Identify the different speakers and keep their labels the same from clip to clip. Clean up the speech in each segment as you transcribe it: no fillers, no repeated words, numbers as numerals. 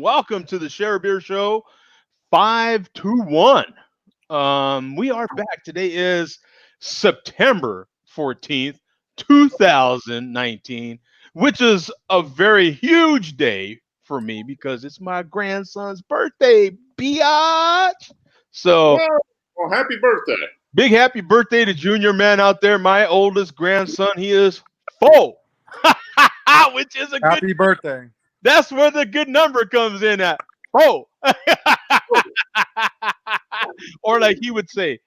Speaker 1: welcome to the Share a Beer Show 521. We are back. Today is September 14th, 2019, which is a very huge day for me because it's my grandson's birthday, biatch. So,
Speaker 2: Well, happy birthday.
Speaker 1: big happy birthday to Junior Man out there, my oldest grandson. He is 4, which is a good.
Speaker 3: Happy birthday.
Speaker 1: That's where the good number comes in at. Oh, or like he would say,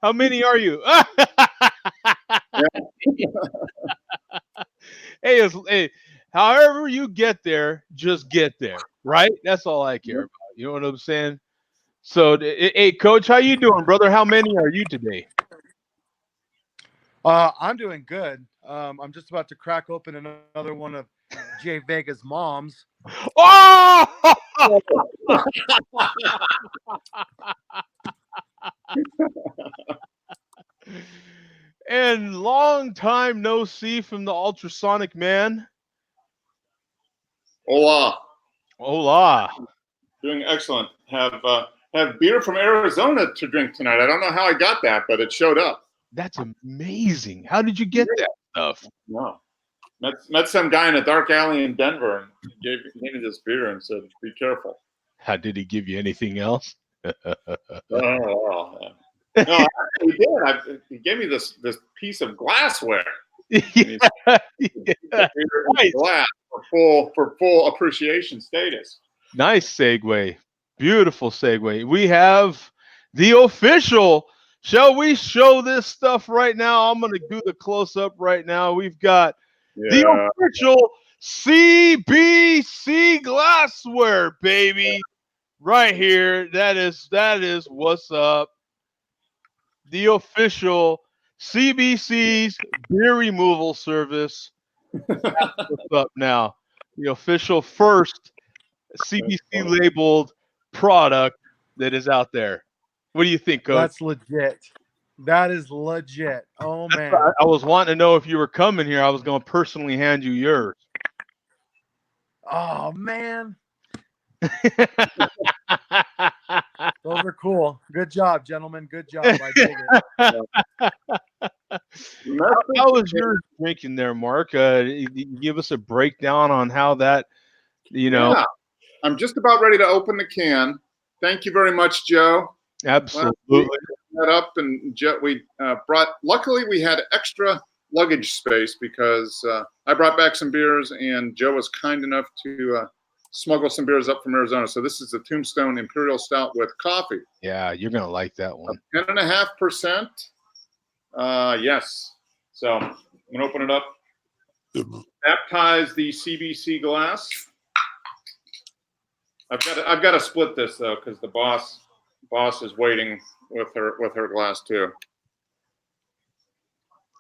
Speaker 1: how many are you?
Speaker 2: Yeah.
Speaker 1: Hey, however you get there, just get there, right? That's all I care about. You know what I'm saying? So, hey, Coach, how you doing, brother? How many are you today?
Speaker 3: I'm doing good. I'm just about to crack open another one of Jay Vega's mom's.
Speaker 1: Oh! And long time no see from the ultrasonic man.
Speaker 2: Hola.
Speaker 1: Hola.
Speaker 2: Doing excellent. Have beer from Arizona to drink tonight. I don't know how I got that, but it showed up.
Speaker 1: That's amazing. How did you get that stuff?
Speaker 2: No. Met some guy in a dark alley in Denver and gave me this beer and said, "Be careful."
Speaker 1: How did he give you anything else?
Speaker 2: Oh, yeah. No, he did. He gave me this piece of glassware.
Speaker 1: Yeah, yeah. Nice.
Speaker 2: Glass for full appreciation status.
Speaker 1: Nice segue. Beautiful segue. We have the official. Shall we show this stuff right now? I'm going to do the close up right now. We've got the
Speaker 2: Yeah.
Speaker 1: official CBC glassware, baby. Right here. That is what's up. The official CBC's beer removal service. That's what's up now. The official first CBC labeled product that is out there. What do you think, Coach?
Speaker 3: That's legit. That is legit. Oh man.
Speaker 1: I was wanting to know if you were coming here. I was going to personally hand you yours.
Speaker 3: Oh man. Those are cool. Good job, gentlemen. Good job. I dig it.
Speaker 1: How was your drinking there, Mark? Give us a breakdown on how that,
Speaker 2: Yeah. I'm just about ready to open the can. Thank you very much, Joe.
Speaker 1: Absolutely.
Speaker 2: That up and we brought. Luckily, we had extra luggage space because I brought back some beers, and Joe was kind enough to smuggle some beers up from Arizona. So this is the Tombstone Imperial Stout with coffee.
Speaker 1: Yeah, you're gonna like that one.
Speaker 2: 10.5%. Yes. So I'm gonna open it up. Baptize the CBC glass. I've got to split this though because the boss is waiting with her glass too.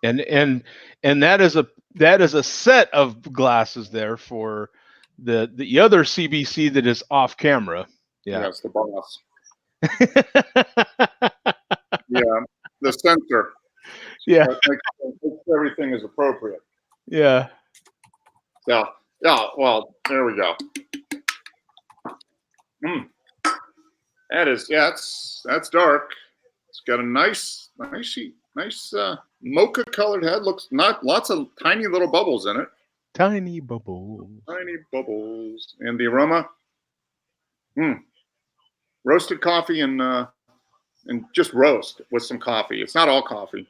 Speaker 1: And that is a set of glasses there for the other CBC that is off camera. Yeah.
Speaker 2: Yes, the boss. Yeah, the censor.
Speaker 1: Yeah.
Speaker 2: Everything is appropriate.
Speaker 1: Yeah.
Speaker 2: Yeah. Well, there we go. That's dark. It's got a nice mocha colored head. Looks not lots of tiny little bubbles in it.
Speaker 1: Tiny bubbles.
Speaker 2: Tiny bubbles. And the aroma. Roasted coffee and just roast with some coffee. It's not all coffee.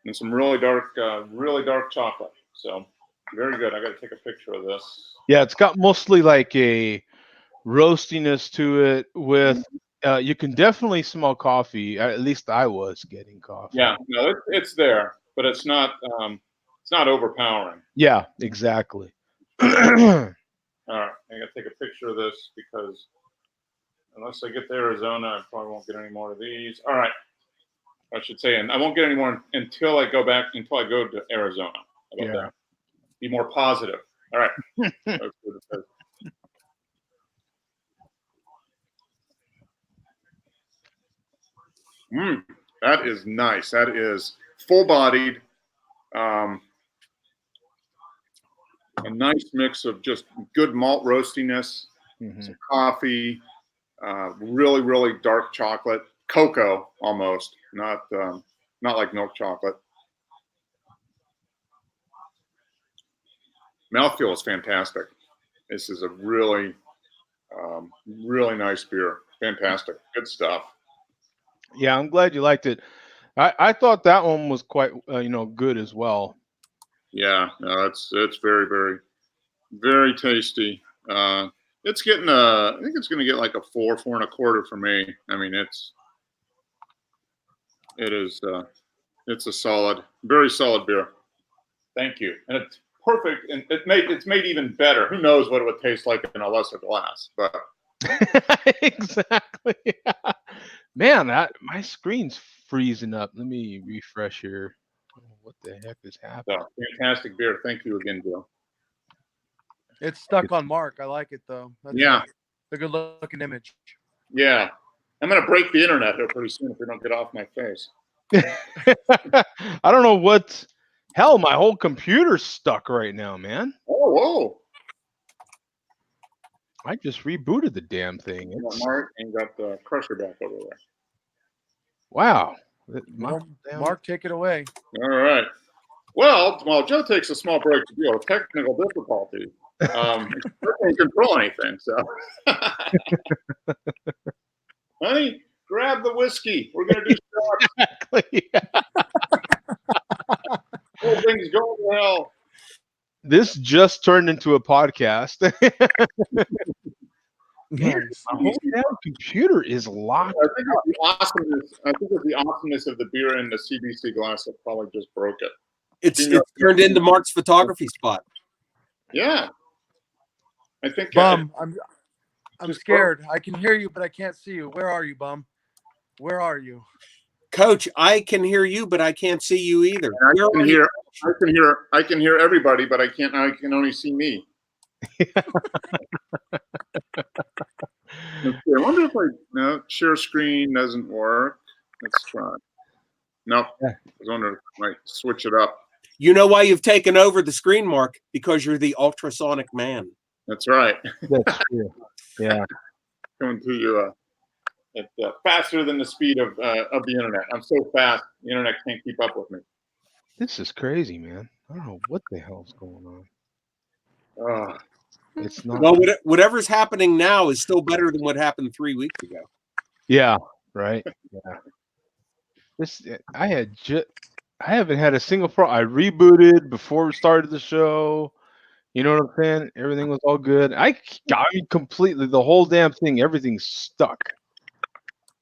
Speaker 2: And some really dark chocolate. So very good. I got to take a picture of this.
Speaker 1: Yeah, it's got mostly like a roastiness to it with you can definitely smell coffee. At least I was getting coffee.
Speaker 2: Yeah, no, it's there, but it's not overpowering.
Speaker 1: Yeah, exactly.
Speaker 2: All right, I got to take a picture of this because unless I get to Arizona, I probably won't get any more of these. All right, I should say, and I won't get any more until I go to Arizona. How about that? Be more positive. All right. That is nice. That is full-bodied. a nice mix of just good malt roastiness,
Speaker 1: Mhm.
Speaker 2: some coffee, really, really dark chocolate, cocoa almost, not like milk chocolate. Mouthfeel is fantastic. This is a really, really nice beer. Fantastic, good stuff.
Speaker 1: Yeah, I'm glad you liked it. I thought that one was quite good as well.
Speaker 2: Yeah, no, it's very, very, very tasty. It's getting I think it's going to get like a 4.25 for me. I mean, it is it's a solid, very solid beer. Thank you, and it's perfect, and it's made even better. Who knows what it would taste like in a lesser glass? But
Speaker 1: Exactly. Man, my screen's freezing up. Let me refresh here. Oh, what the heck is happening?
Speaker 2: fantastic beer. Thank you again, Joe.
Speaker 3: It's stuck on Mark. I like it though. That's
Speaker 2: Yeah,
Speaker 3: a good looking image.
Speaker 2: yeah. I'm going to break the internet here pretty soon if we don't get off my face.
Speaker 1: I don't know what. Hell, my whole computer's stuck right now, man.
Speaker 2: Oh, whoa!
Speaker 1: I just rebooted the damn thing.
Speaker 2: You got
Speaker 1: It's,
Speaker 2: Mark and got the Crusher back over there.
Speaker 1: wow.
Speaker 3: Well, Mark, take it away.
Speaker 2: All right. Well, while Joe takes a small break to deal with technical difficulties, he can't control anything. So, honey, grab the whiskey. We're going to do shots.
Speaker 1: Exactly.
Speaker 2: Whole thing's going to hell.
Speaker 1: This just turned into a podcast.
Speaker 3: Nice.
Speaker 1: My whole damn computer is locked.
Speaker 2: I think it's the awesomeness of the beer in the CBC glass that probably just broke it.
Speaker 4: It's turned into Mark's photography spot.
Speaker 2: Yeah. I think
Speaker 3: Bum, I'm
Speaker 2: just
Speaker 3: scared. I can hear you, but I can't see you. Where are you, Bum? Where are you?
Speaker 4: Coach, I can hear you, but I can't see you either.
Speaker 2: I can hear everybody, but I can only see me. Okay, I wonder if share screen doesn't work. Let's try. Nope. I was wondering if I might switch it up.
Speaker 4: You know why you've taken over the screen, Mark? Because you're the ultrasonic man.
Speaker 2: That's right.
Speaker 1: That's true. Yeah.
Speaker 2: Coming to you faster than the speed of the internet. I'm so fast, the internet can't keep up with me.
Speaker 1: This is crazy, man. I don't know what the hell's going on. It's not.
Speaker 4: Well, whatever's happening now is still better than what happened 3 weeks ago.
Speaker 1: Yeah. Right. Yeah. I haven't had a single problem. I rebooted before we started the show. You know what I'm saying? Everything was all good. I mean, completely the whole damn thing. Everything's stuck.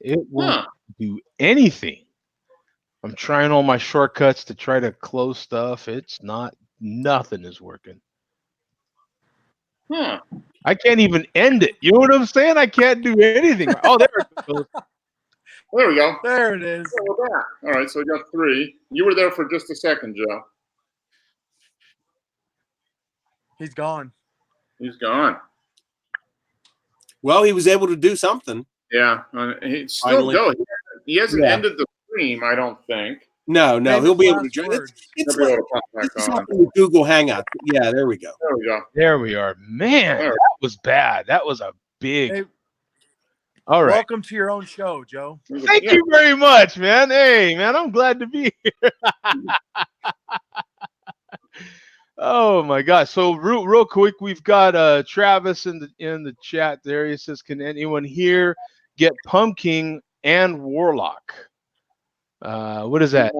Speaker 1: It won't do anything. I'm trying all my shortcuts to try to close stuff. It's not. Nothing is working. I can't even end it. You know what I'm saying? I can't do anything. Oh, there it goes.
Speaker 2: There we go.
Speaker 3: There it is.
Speaker 2: All right, so we got 3. You were there for just a second, Joe.
Speaker 3: He's gone.
Speaker 2: He's gone.
Speaker 4: Well, he was able to do something.
Speaker 2: Yeah, he's still going. He hasn't ended the stream, I don't think.
Speaker 4: No, he'll be able to join. It's like with Google Hangout. Yeah, there we go.
Speaker 2: There we go.
Speaker 1: There we are. Man, that was bad. That was a big.
Speaker 3: Hey,
Speaker 1: all right.
Speaker 3: Welcome to your own show, Joe.
Speaker 1: Thank you very much, man. Hey, man, I'm glad to be here. Oh my gosh! So real quick, we've got Travis in the chat there. He says, "Can anyone here get Pumpkin and Warlock?" What is that?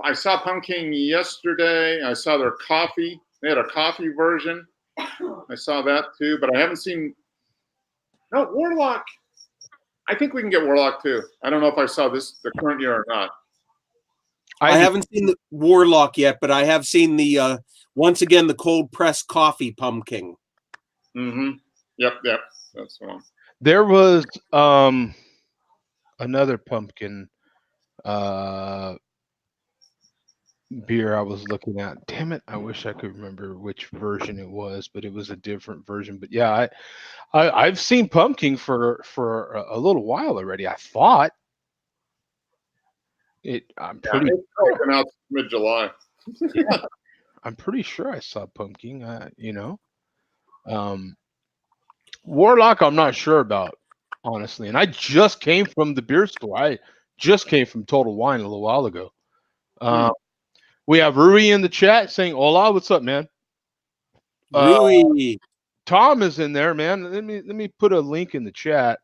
Speaker 2: I saw Pumpkin yesterday. I saw their coffee. They had a coffee version. I saw that too, but I haven't seen. No, Warlock. I think we can get Warlock too. I don't know if I saw the current year or not.
Speaker 4: I haven't seen the Warlock yet, but I have seen the once again the cold pressed coffee Pumpkin.
Speaker 2: Mm-hmm. Yep. That's the one.
Speaker 1: There was another pumpkin beer I was looking at. Damn it! I wish I could remember which version it was, but it was a different version. But yeah, I've seen pumpkin for a little while already. I thought I'm pretty.
Speaker 2: It's been out mid-July.
Speaker 1: I'm pretty sure I saw Pumpkin. Warlock, I'm not sure about, honestly. And I just came from the beer store. I just came from Total Wine a little while ago. We have Rui in the chat saying, "Hola, what's up, man?"
Speaker 4: Rui.
Speaker 1: Tom is in there, man. Let me put a link in the chat.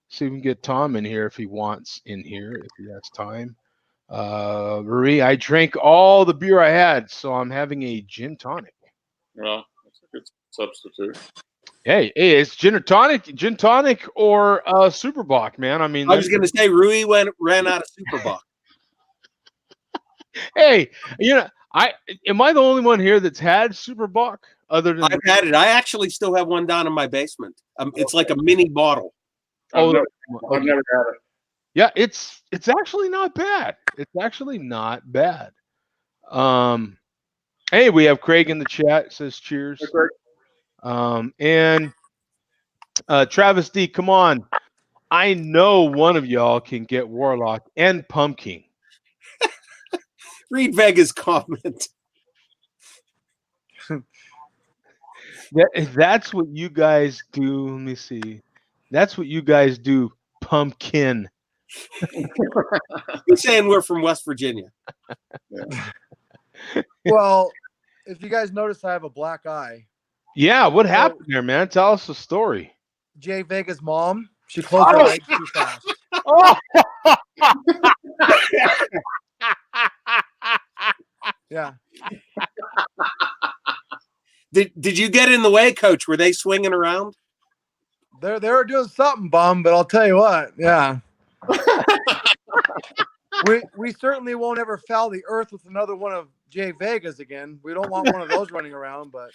Speaker 1: See if we can get Tom in here if he wants in here, if he has time. Rui, I drank all the beer I had, so I'm having a gin tonic.
Speaker 2: Well, that's a good substitute.
Speaker 1: Hey, it's gin tonic or Super Bock, man. I mean,
Speaker 4: I was going to say Rui ran out of Super Bock.
Speaker 1: Hey, am I the only one here that's had Super Bock? Other than
Speaker 4: I've had it. I actually still have one down in my basement. It's like a mini bottle.
Speaker 2: I've never had it.
Speaker 1: Yeah, it's actually not bad. It's actually not bad. Hey, we have Craig in the chat. Says cheers.
Speaker 2: Hey, Craig.
Speaker 1: And Travis D, come on. I know one of y'all can get Warlock and Pumpkin.
Speaker 4: Read Vega's comment.
Speaker 1: That's what you guys do. Let me see. That's what you guys do. Pumpkin.
Speaker 4: He's saying we're from West Virginia.
Speaker 3: Well, if you guys notice, I have a black eye.
Speaker 1: Yeah, what happened there, man? Tell us the story.
Speaker 3: Jay Vega's mom, she closed her legs too fast.
Speaker 1: Oh.
Speaker 3: Yeah.
Speaker 4: Did you get in the way, Coach? Were they swinging around?
Speaker 3: They were doing something, Bum, but I'll tell you what, yeah. we certainly won't ever foul the earth with another one of Jay Vega's again. We don't want one of those running around, but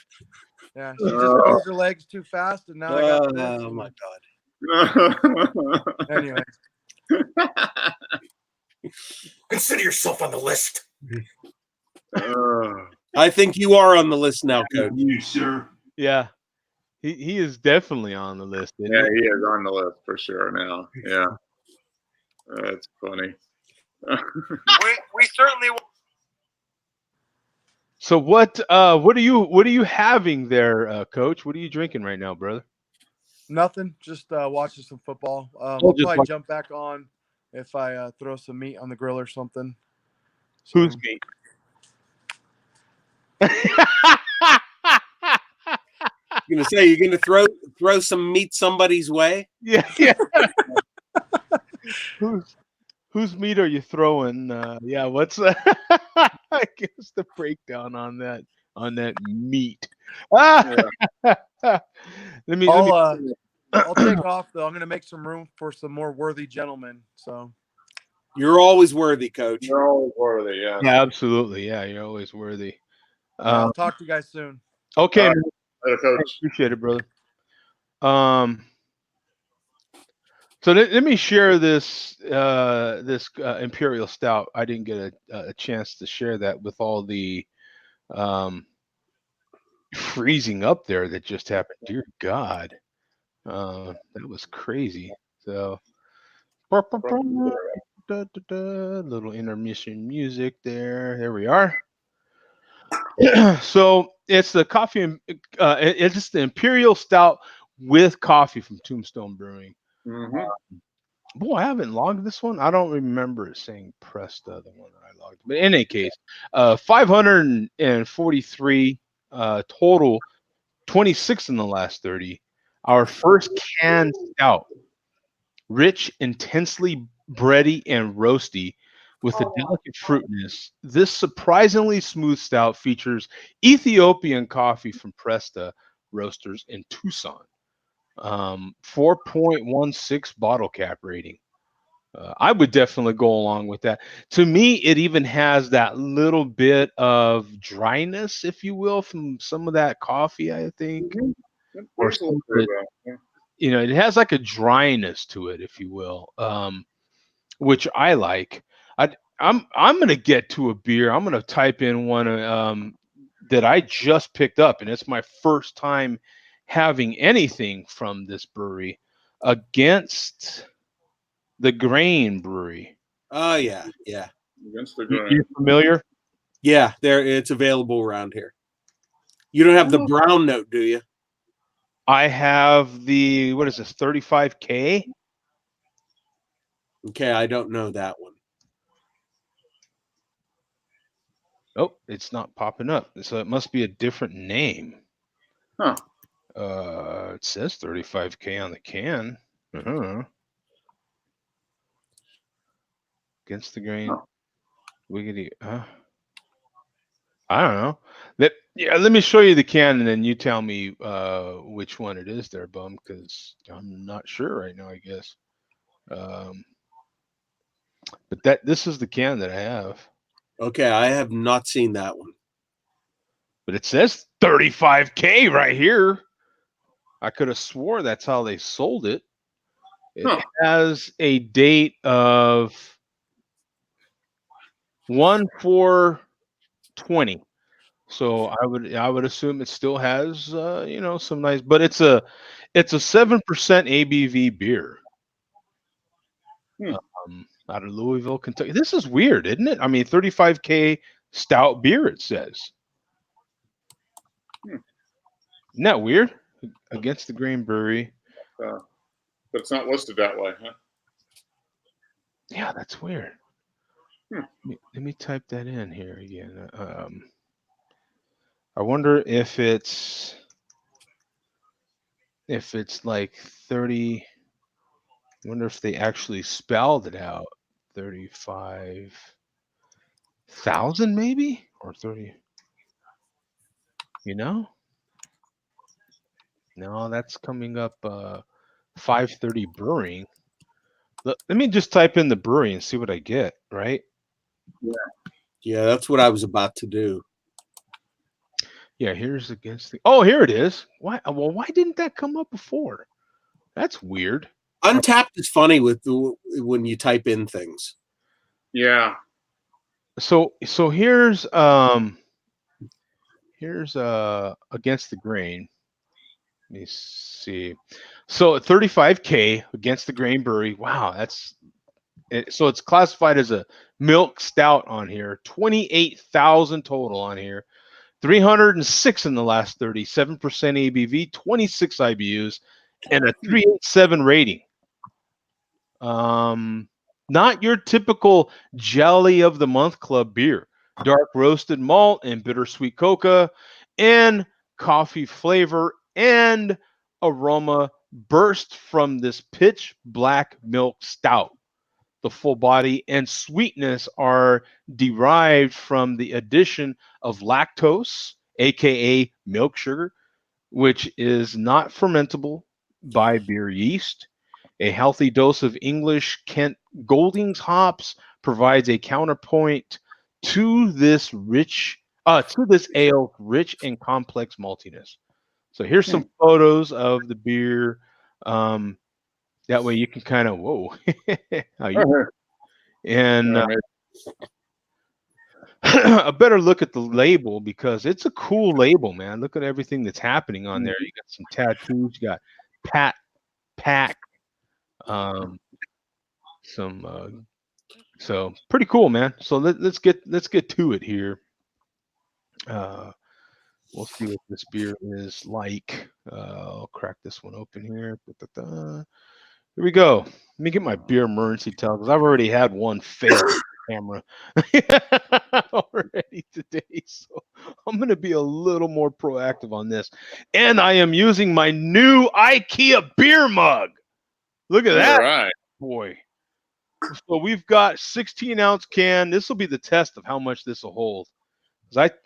Speaker 3: yeah, she just closed her legs too fast, and now I got this.
Speaker 4: Oh my God.
Speaker 3: Anyway.
Speaker 5: Consider yourself on the list.
Speaker 4: I think you are on the list now, Coach.
Speaker 5: You, sir.
Speaker 1: Yeah. He is definitely on the list.
Speaker 2: Yeah, he is on the list for sure now. Yeah. That's funny.
Speaker 3: we certainly won't.
Speaker 1: So what are you having there, Coach? What are you drinking right now, brother?
Speaker 3: Nothing. Just watching some football. I'll probably jump back on if I throw some meat on the grill or something. So.
Speaker 1: Who's meat?
Speaker 4: You're gonna say you're gonna throw some meat somebody's way?
Speaker 1: Yeah. Whose meat are you throwing? Yeah, what's I guess the breakdown on that meat. Let me
Speaker 3: I'll take off though. I'm gonna make some room for some more worthy gentlemen. So
Speaker 4: you're always worthy, Coach.
Speaker 2: You're always worthy, yeah.
Speaker 1: Yeah, absolutely. Yeah, you're always worthy.
Speaker 3: I'll talk to you guys soon.
Speaker 1: Okay,
Speaker 2: man. Coach.
Speaker 1: Appreciate it, brother. So let me share this Imperial Stout. I didn't get a chance to share that with all the freezing up there that just happened. Dear God, that was crazy. So little intermission music there. There we are. So it's the coffee. It's just the Imperial Stout with coffee from Tombstone Brewing.
Speaker 2: Mm-hmm.
Speaker 1: Boy, I haven't logged this one. I don't remember it saying Presta, the one that I logged. But in any case, 543 total, 26 in the last 30. Our first canned stout, rich, intensely bready and roasty, with a delicate fruitness. This surprisingly smooth stout features Ethiopian coffee from Presta Roasters in Tucson. 4.16 bottle cap rating. I would definitely go along with that. To me, it even has that little bit of dryness, if you will, from some of that coffee, I think. Or it has like a dryness to it, if you will, which I like. I'm gonna get to a beer. I'm gonna type in one that I just picked up, and it's my first time having anything from this brewery, Against the Grain Brewery.
Speaker 4: Oh yeah.
Speaker 2: Against the Grain.
Speaker 1: You familiar?
Speaker 4: Yeah, it's available around here. You don't have the brown note, do you?
Speaker 1: I have the, what is this, 35K?
Speaker 4: Okay, I don't know that one.
Speaker 1: Oh, it's not popping up. So it must be a different name.
Speaker 2: Huh.
Speaker 1: It says 35K on the can. Uh-huh. Against the grain.
Speaker 2: Huh.
Speaker 1: Wiggity. I don't know. Let me show you the can and then you tell me which one it is there, Bum, because I'm not sure right now, I guess. But this is the can that I have.
Speaker 4: Okay, I have not seen that one.
Speaker 1: But it says 35K right here. I could have swore that's how they sold it. It has a date of 1/4/20. So I would assume it still has some nice, but it's a 7% ABV beer. Out of Louisville, Kentucky. This is weird, isn't it? I mean, 35K stout beer, it says. Isn't that weird? Against the Grain Brewery.
Speaker 2: But it's not listed that way, huh?
Speaker 1: Yeah, that's weird. Let me type that in here again. I wonder if it's like 30. I wonder if they actually spelled it out. 35,000 maybe, or 30. No, that's coming up 530 Brewing. Let me just type in the brewery and see what I get, right?
Speaker 4: Yeah, that's what I was about to do.
Speaker 1: Yeah, here's against the. Oh, here it is. Why? Well, why didn't that come up before? That's weird.
Speaker 4: Untapped is funny when you type in things.
Speaker 2: Yeah.
Speaker 1: So here's Against the Grain. Let me see. So 35K Against the Grain Brewery. Wow, that's it. So it's classified as a milk stout on here. 28,000 total on here. 306 in the last 30, 7% ABV, 26 IBUs, and a 387 rating. Not your typical jelly of the month club beer. Dark roasted malt and bittersweet coca and coffee flavor and aroma burst from this pitch black milk stout. The full body and sweetness are derived from the addition of lactose, aka milk sugar, which is not fermentable by beer yeast. A healthy dose of English Kent Goldings hops provides a counterpoint to this ale's rich and complex maltiness. So here's some photos of the beer. That way you can kind of and a better look at the label because it's a cool label, man. Look at everything that's happening on there. You got some tattoos, you got Pat Pack, so pretty cool, man. So let's get to it here. We'll see what this beer is like. I'll crack this one open here. Here we go. Let me get my beer emergency towel because I've already had one fail on camera already today. So I'm going to be a little more proactive on this. And I am using my new IKEA beer mug. Look at that.
Speaker 2: Right.
Speaker 1: Boy. So we've got 16-ounce can. This will be the test of how much this will hold.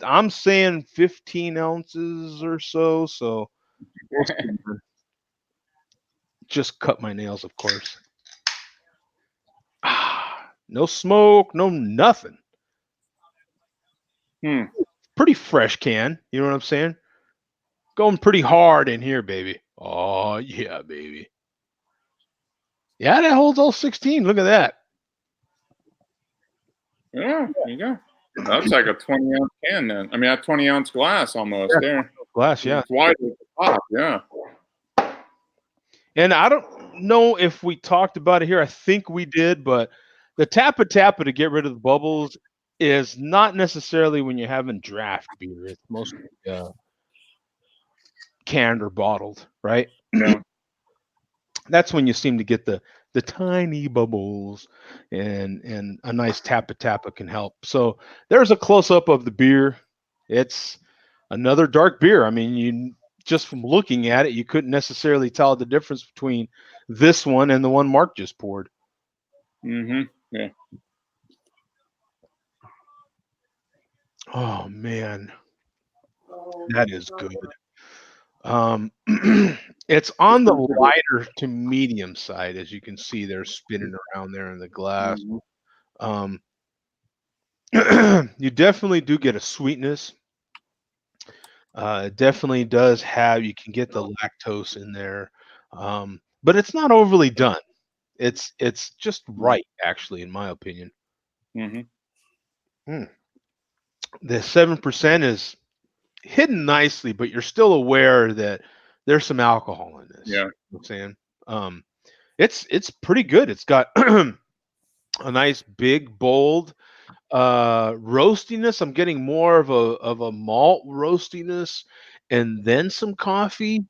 Speaker 1: I'm saying 15 ounces or so. So we'll see. Just cut my nails, of course. No smoke, no nothing. Pretty fresh can. You know what I'm saying? Going pretty hard in here, baby. Oh, yeah, baby. Yeah, that holds all 16. Look at that.
Speaker 2: Yeah, there you go. That's like a 20-ounce can then. I mean, a 20-ounce glass almost there.
Speaker 1: Glass, yeah.
Speaker 2: It's wide at the top, yeah.
Speaker 1: And I don't know if we talked about it here. I think we did, but the Tappa to get rid of the bubbles is not necessarily when you're having draft beer. It's mostly canned or bottled, right?
Speaker 2: Yeah.
Speaker 1: That's when you seem to get the tiny bubbles, and a nice tappa can help. So there's a close up of the beer. It's another dark beer. I mean, you just from looking at it, you couldn't necessarily tell the difference between this one and the one Mark just poured.
Speaker 2: Yeah.
Speaker 1: Oh man, that is good. It's on the lighter to medium side, as you can see. They're spinning around there in the glass.
Speaker 2: Mhm.
Speaker 1: Um, you definitely do get a sweetness. It definitely does have. You can get the lactose in there, but it's not overly done. It's just right, actually, in my opinion.
Speaker 2: Mhm.
Speaker 1: Hmm. The 7% is hidden nicely, but you're still aware that there's some alcohol in this.
Speaker 2: Yeah.
Speaker 1: You know what I'm saying, it's pretty good. It's got a nice big bold roastiness. I'm getting more of a malt roastiness, and then some coffee,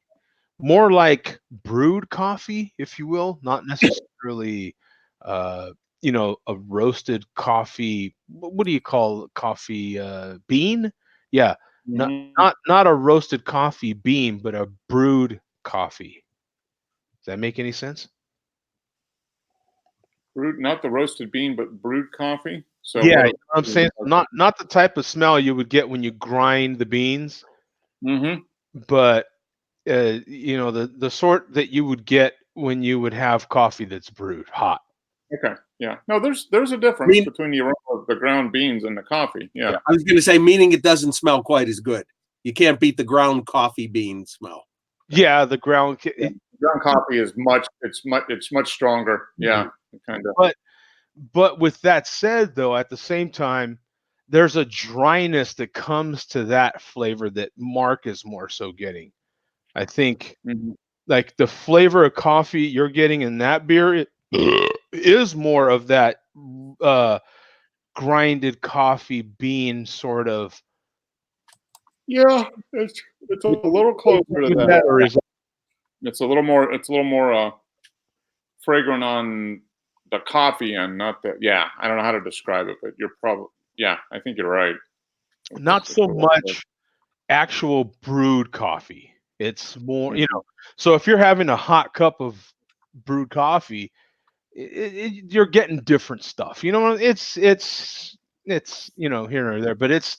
Speaker 1: more like brewed coffee, if you will, not necessarily uh a roasted coffee. What do you call coffee, bean? Yeah, not
Speaker 2: Mhm.
Speaker 1: not a roasted coffee bean, but a brewed coffee. Does that make any sense?
Speaker 2: Brewed, not the roasted bean, but brewed coffee. So
Speaker 1: Yeah,
Speaker 2: what?
Speaker 1: you know what I'm saying? Not the type of smell you would get when you grind the beans,
Speaker 2: Mm-hmm.
Speaker 1: but the sort that you would get when you would have coffee that's brewed hot.
Speaker 2: Okay. Yeah. No, there's a difference
Speaker 4: mean,
Speaker 2: between the aroma of the ground beans and the coffee. Yeah.
Speaker 4: I was going to say, meaning it doesn't smell quite as good. You can't beat the ground coffee bean smell.
Speaker 1: Yeah, the ground.
Speaker 2: Yeah. Ground coffee is much stronger. Yeah. Kind of.
Speaker 1: But with that said, though, at the same time, there's a dryness that comes to that flavor that Mark is more so getting. I think
Speaker 2: Mm-hmm.
Speaker 1: like the flavor of coffee you're getting in that beer is more of that uh grinded coffee bean sort of.
Speaker 2: Yeah. It's a little closer to
Speaker 1: Is
Speaker 2: that.
Speaker 1: that, or is
Speaker 2: It's a little more. It's a little more fragrant on the coffee and not the. Yeah. I don't know how to describe it, but you're probably. Yeah. I think you're right.
Speaker 1: not
Speaker 2: It's
Speaker 1: so
Speaker 2: a little bit.
Speaker 1: much actual brewed coffee. It's more, so if you're having a hot cup of brewed coffee, you're getting different stuff. It's here or there, but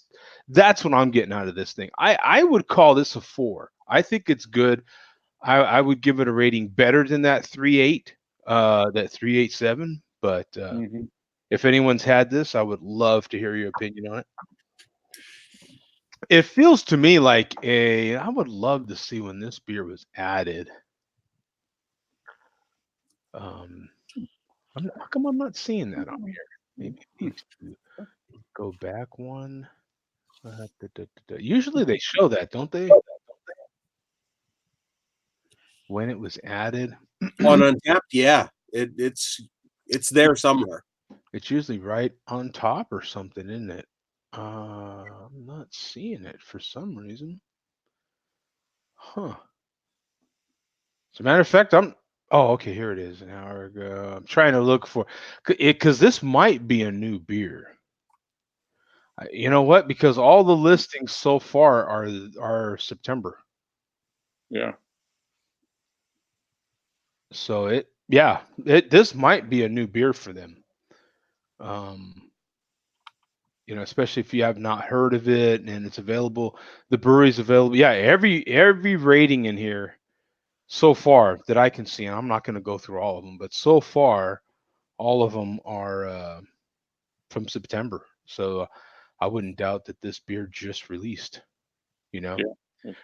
Speaker 1: that's what I'm getting out of this thing. I would call this a 4. I think it's good. I would give it a rating better than that 3.8, that 3.87. But
Speaker 2: Mm-hmm.
Speaker 1: if anyone's had this, I would love to hear your opinion on it. It feels to me like I would love to see when this beer was added. Um, how come I'm not seeing that on here? Maybe it needs to go back one. Usually they show that, don't they? When it was added,
Speaker 4: On Untapped, yeah, it's there somewhere.
Speaker 1: it's usually right on top or something, isn't it? I'm not seeing it for some reason. Huh. As a matter of fact, Oh, okay, here it is. An hour ago. I'm trying to look for it because this might be a new beer. You know what? Because all the listings so far are September.
Speaker 2: Yeah.
Speaker 1: So this might be a new beer for them. Especially if you have not heard of it and it's available, the brewery's available. Yeah, every rating in here so far that I can see, and I'm not going to go through all of them, but so far all of them are from September. So I wouldn't doubt that this beer just released,
Speaker 2: Yeah.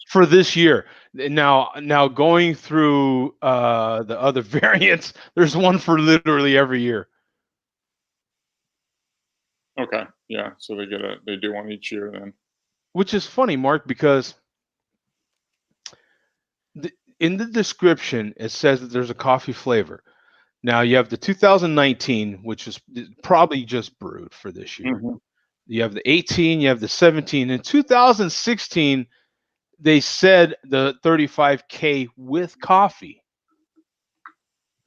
Speaker 1: for this year. Now going through the other variants, there's one for literally every year.
Speaker 2: Okay. Yeah. So they do one each year then.
Speaker 1: Which is funny, Mark, because in the description it says that there's a coffee flavor. Now you have the 2019, which is probably just brewed for this year.
Speaker 2: Mm-hmm.
Speaker 1: You have the 18, you have the 17. In 2016, they said the 35K with coffee.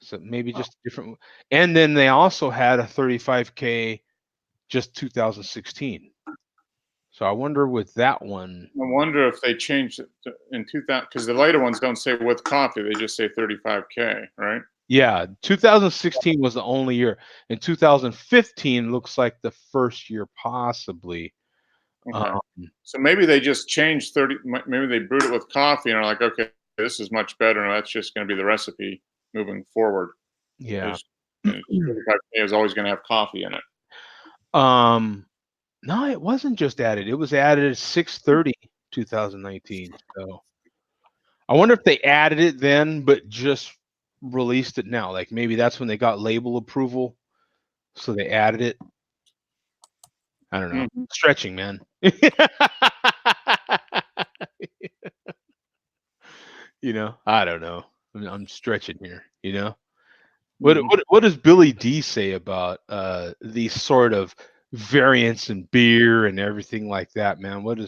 Speaker 1: So maybe just different. And then they also had a 35K just 2016. So I wonder with that one.
Speaker 2: I wonder if they changed it in 2000 because the later ones don't say with coffee; they just say 35K, right?
Speaker 1: Yeah, 2016 was the only year. In 2015 looks like the first year possibly.
Speaker 2: Okay. So maybe they just changed 30. Maybe they brewed it with coffee and are like, okay, this is much better. And that's just going to be the recipe moving forward.
Speaker 1: Yeah.
Speaker 2: 35K is always going to have coffee in it.
Speaker 1: No, it wasn't just added. It was added at 6/30 2019. So I wonder if they added it then, but just released it now. Like maybe that's when they got label approval, so they added it. I don't know. Stretching, man. I don't know. I'm stretching here. What does Billy D say about these sort of variants in beer and everything like that, man? What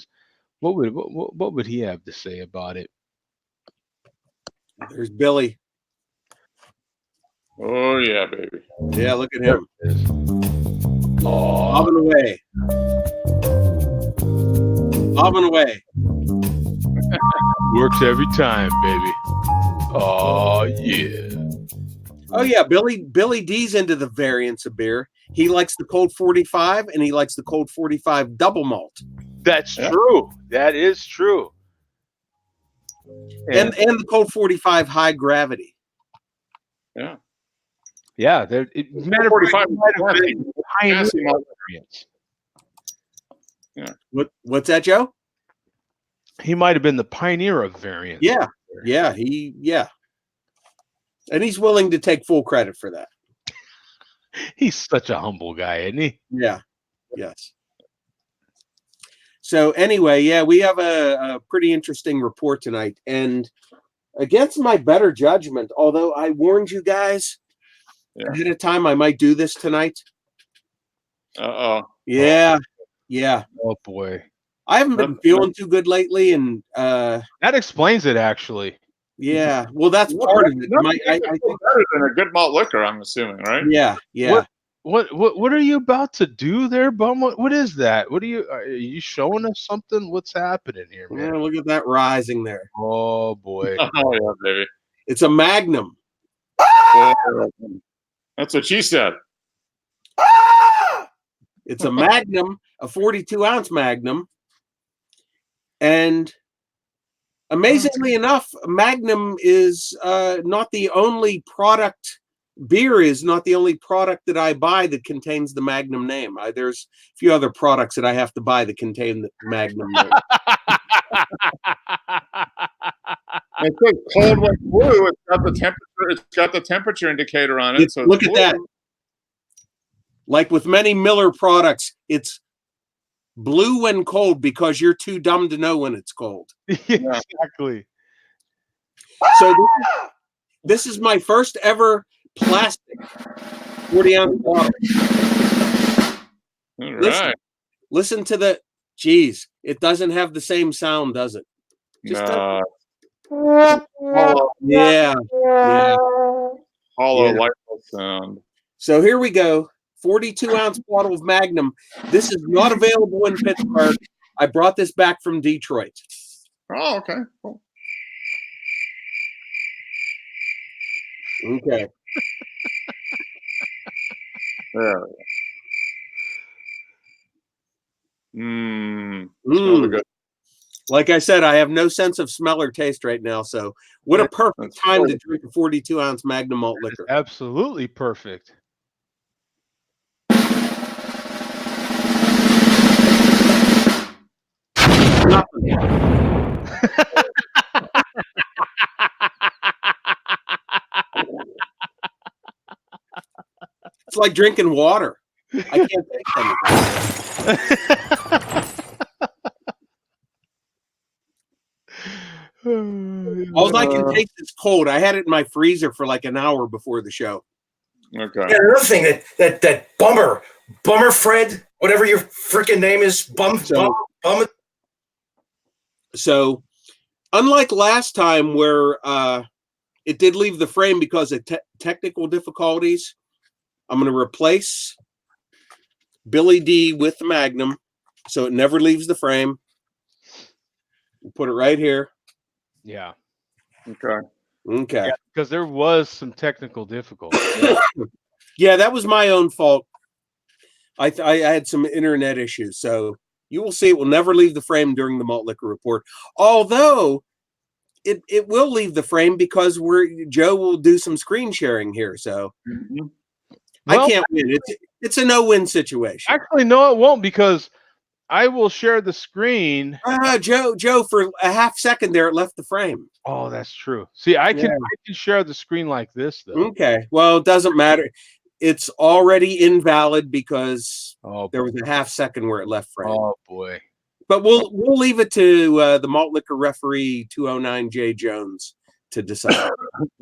Speaker 1: would he have to say about it?
Speaker 4: There's Billy.
Speaker 2: Oh yeah, baby.
Speaker 4: Yeah, look at him. Bobbing away. Bobbing away.
Speaker 1: Works every time, baby. Oh yeah.
Speaker 4: Oh yeah, Billy D's into the variants of beer. He likes the Cold 45 and he likes the Cold 45 double malt.
Speaker 1: That's true. That is true.
Speaker 4: And the Cold 45 high gravity.
Speaker 2: Yeah.
Speaker 1: Yeah,
Speaker 2: 45
Speaker 1: variants.
Speaker 2: Yeah.
Speaker 4: What's that, Joe?
Speaker 1: He might have been the pioneer of variants.
Speaker 4: Yeah. Yeah. And he's willing to take full credit for that.
Speaker 1: He's such a humble guy, isn't he?
Speaker 4: Yeah. Yes. So anyway, yeah, we have a pretty interesting report tonight. And against my better judgment, although I warned you guys ahead of time I might do this tonight.
Speaker 2: Uh-oh.
Speaker 4: Yeah.
Speaker 1: Oh boy.
Speaker 4: I haven't been feeling too good lately, and
Speaker 1: that explains it actually.
Speaker 4: Yeah, well, that's part of it. I think
Speaker 2: better than a good malt liquor, I'm assuming, right?
Speaker 4: Yeah.
Speaker 1: What are you about to do there, Bum? What is that? Are you showing us something? What's happening here, man?
Speaker 4: Yeah, look at that rising there.
Speaker 1: Oh boy.
Speaker 2: Oh yeah, baby.
Speaker 4: It's a Magnum.
Speaker 2: That's what she said.
Speaker 4: It's a Magnum, a 42-ounce Magnum. And amazingly enough, Magnum is not the only product. Beer is not the only product that I buy that contains the Magnum name. There's a few other products that I have to buy that contain the Magnum name.
Speaker 2: I think cold like blue. It's got the temperature. It's got the temperature indicator on it. So
Speaker 4: look at that. Like with many Miller products, it's blue when cold because you're too dumb to know when it's cold.
Speaker 1: Exactly.
Speaker 4: So this is my first ever plastic 40-ounce bottle.
Speaker 2: All right.
Speaker 4: Listen to the. Geez, it doesn't have the same sound, does it?
Speaker 2: Hollow.
Speaker 4: Yeah.
Speaker 2: Hollow light sound.
Speaker 4: So here we go. 42-ounce bottle of Magnum. This is not available in Pittsburgh. I brought this back from Detroit.
Speaker 2: Oh, okay. Cool.
Speaker 4: Okay.
Speaker 2: There we go. Smells good.
Speaker 4: Like I said, I have no sense of smell or taste right now. So what a perfect time to drink a 42-ounce Magnum malt liquor.
Speaker 1: Absolutely perfect.
Speaker 4: It's like drinking water. I can't taste anything. All I can taste is cold. I had it in my freezer for like an hour before the show.
Speaker 2: Okay.
Speaker 5: Yeah, another thing that Bummer Fred, whatever your freaking name is, Bum.
Speaker 4: So, unlike last time where it did leave the frame because of technical difficulties, I'm going to replace Billy D with the Magnum so it never leaves the frame. We'll put it right here.
Speaker 1: Yeah.
Speaker 2: Okay.
Speaker 4: Okay.
Speaker 1: Because there was some technical difficulty.
Speaker 4: Yeah, that was my own fault. I had some internet issues, so you will see it will never leave the frame during the malt liquor report. Although it will leave the frame because Joe will do some screen sharing here. So
Speaker 2: Mhm.
Speaker 4: I
Speaker 1: Well,
Speaker 4: can't win. It's a no-win situation.
Speaker 1: actually, no, it won't, because I will share the screen.
Speaker 4: Joe, for a half second there, it left the frame.
Speaker 1: Oh, that's true. See, I can
Speaker 4: Yeah.
Speaker 1: share the screen like this though.
Speaker 4: Okay. Well, it doesn't matter. It's already invalid because
Speaker 1: Oh,
Speaker 4: there was a half second where it left frame.
Speaker 1: oh boy.
Speaker 4: But we'll leave it to the malt liquor referee 209 J Jones to decide.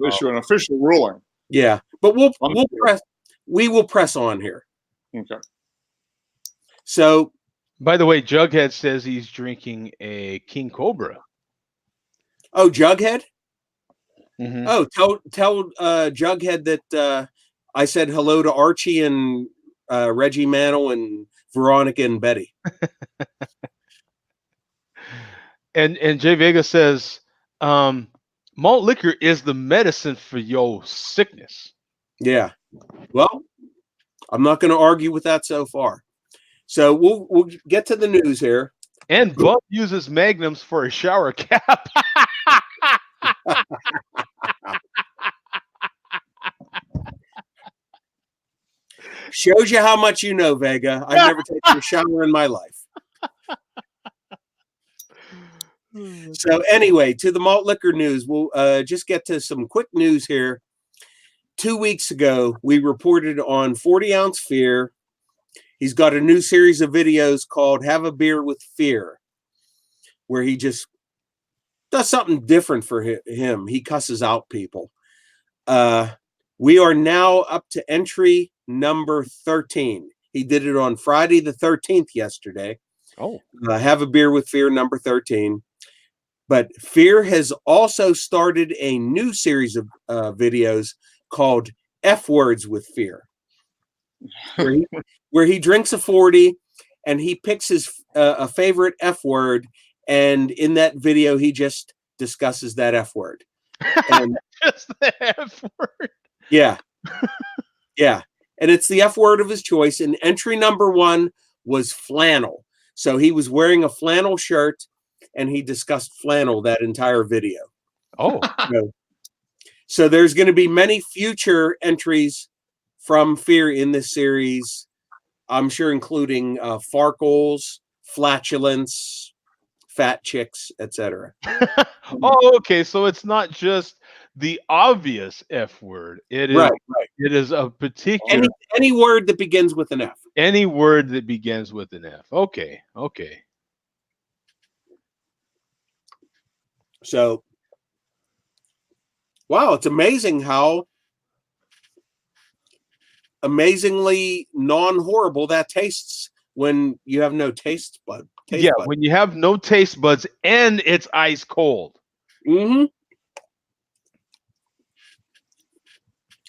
Speaker 2: Issue an official ruling.
Speaker 4: Yeah, but we will press on here.
Speaker 2: Okay.
Speaker 4: So,
Speaker 1: By the way, Jughead says he's drinking a King Cobra.
Speaker 4: oh, Jughead.
Speaker 1: Mhm.
Speaker 4: Oh, tell Jughead that I said hello to Archie and Reggie Mantle and Veronica and Betty.
Speaker 1: And Jay Vega says, malt liquor is the medicine for your sickness.
Speaker 4: Yeah. Well, I'm not going to argue with that so far. So we'll get to the news here.
Speaker 1: And Bub uses magnums for a shower cap.
Speaker 4: Shows you how much you know, Vega. I've never taken a shower in my life. So anyway, to the malt liquor news, we'll just get to some quick news here. 2 weeks ago, we reported on 40-ounce Fear. He's got a new series of videos called Have a Beer with Fear, where he just does something different for him. He cusses out people. We are now up to entry number 13. He did it on Friday the 13th yesterday.
Speaker 1: Oh.
Speaker 4: Have a Beer with Fear number 13. But Fear has also started a new series of videos called F Words with Fear, where he drinks a 40 and he picks his a favorite F word, and in that video he just discusses that F word. And
Speaker 1: Just the F word.
Speaker 4: yeah, yeah, and it's the F word of his choice. And entry number 1 was flannel, so he was wearing a flannel shirt, and he discussed flannel that entire video.
Speaker 1: Oh.
Speaker 4: So there's going to be many future entries from Fear in this series. I'm sure including farkles, flatulence, fat chicks, etc.
Speaker 1: Oh, okay. So it's not just the obvious F word. It is
Speaker 4: Right.
Speaker 1: It is a particular
Speaker 4: Any word that begins with an F.
Speaker 1: any word that begins with an F. Okay. Okay.
Speaker 4: So, wow, it's amazing how amazingly non-horrible that tastes when you have no taste bud.
Speaker 1: Yeah, when you have no taste buds and it's ice cold.
Speaker 4: Mm-hmm.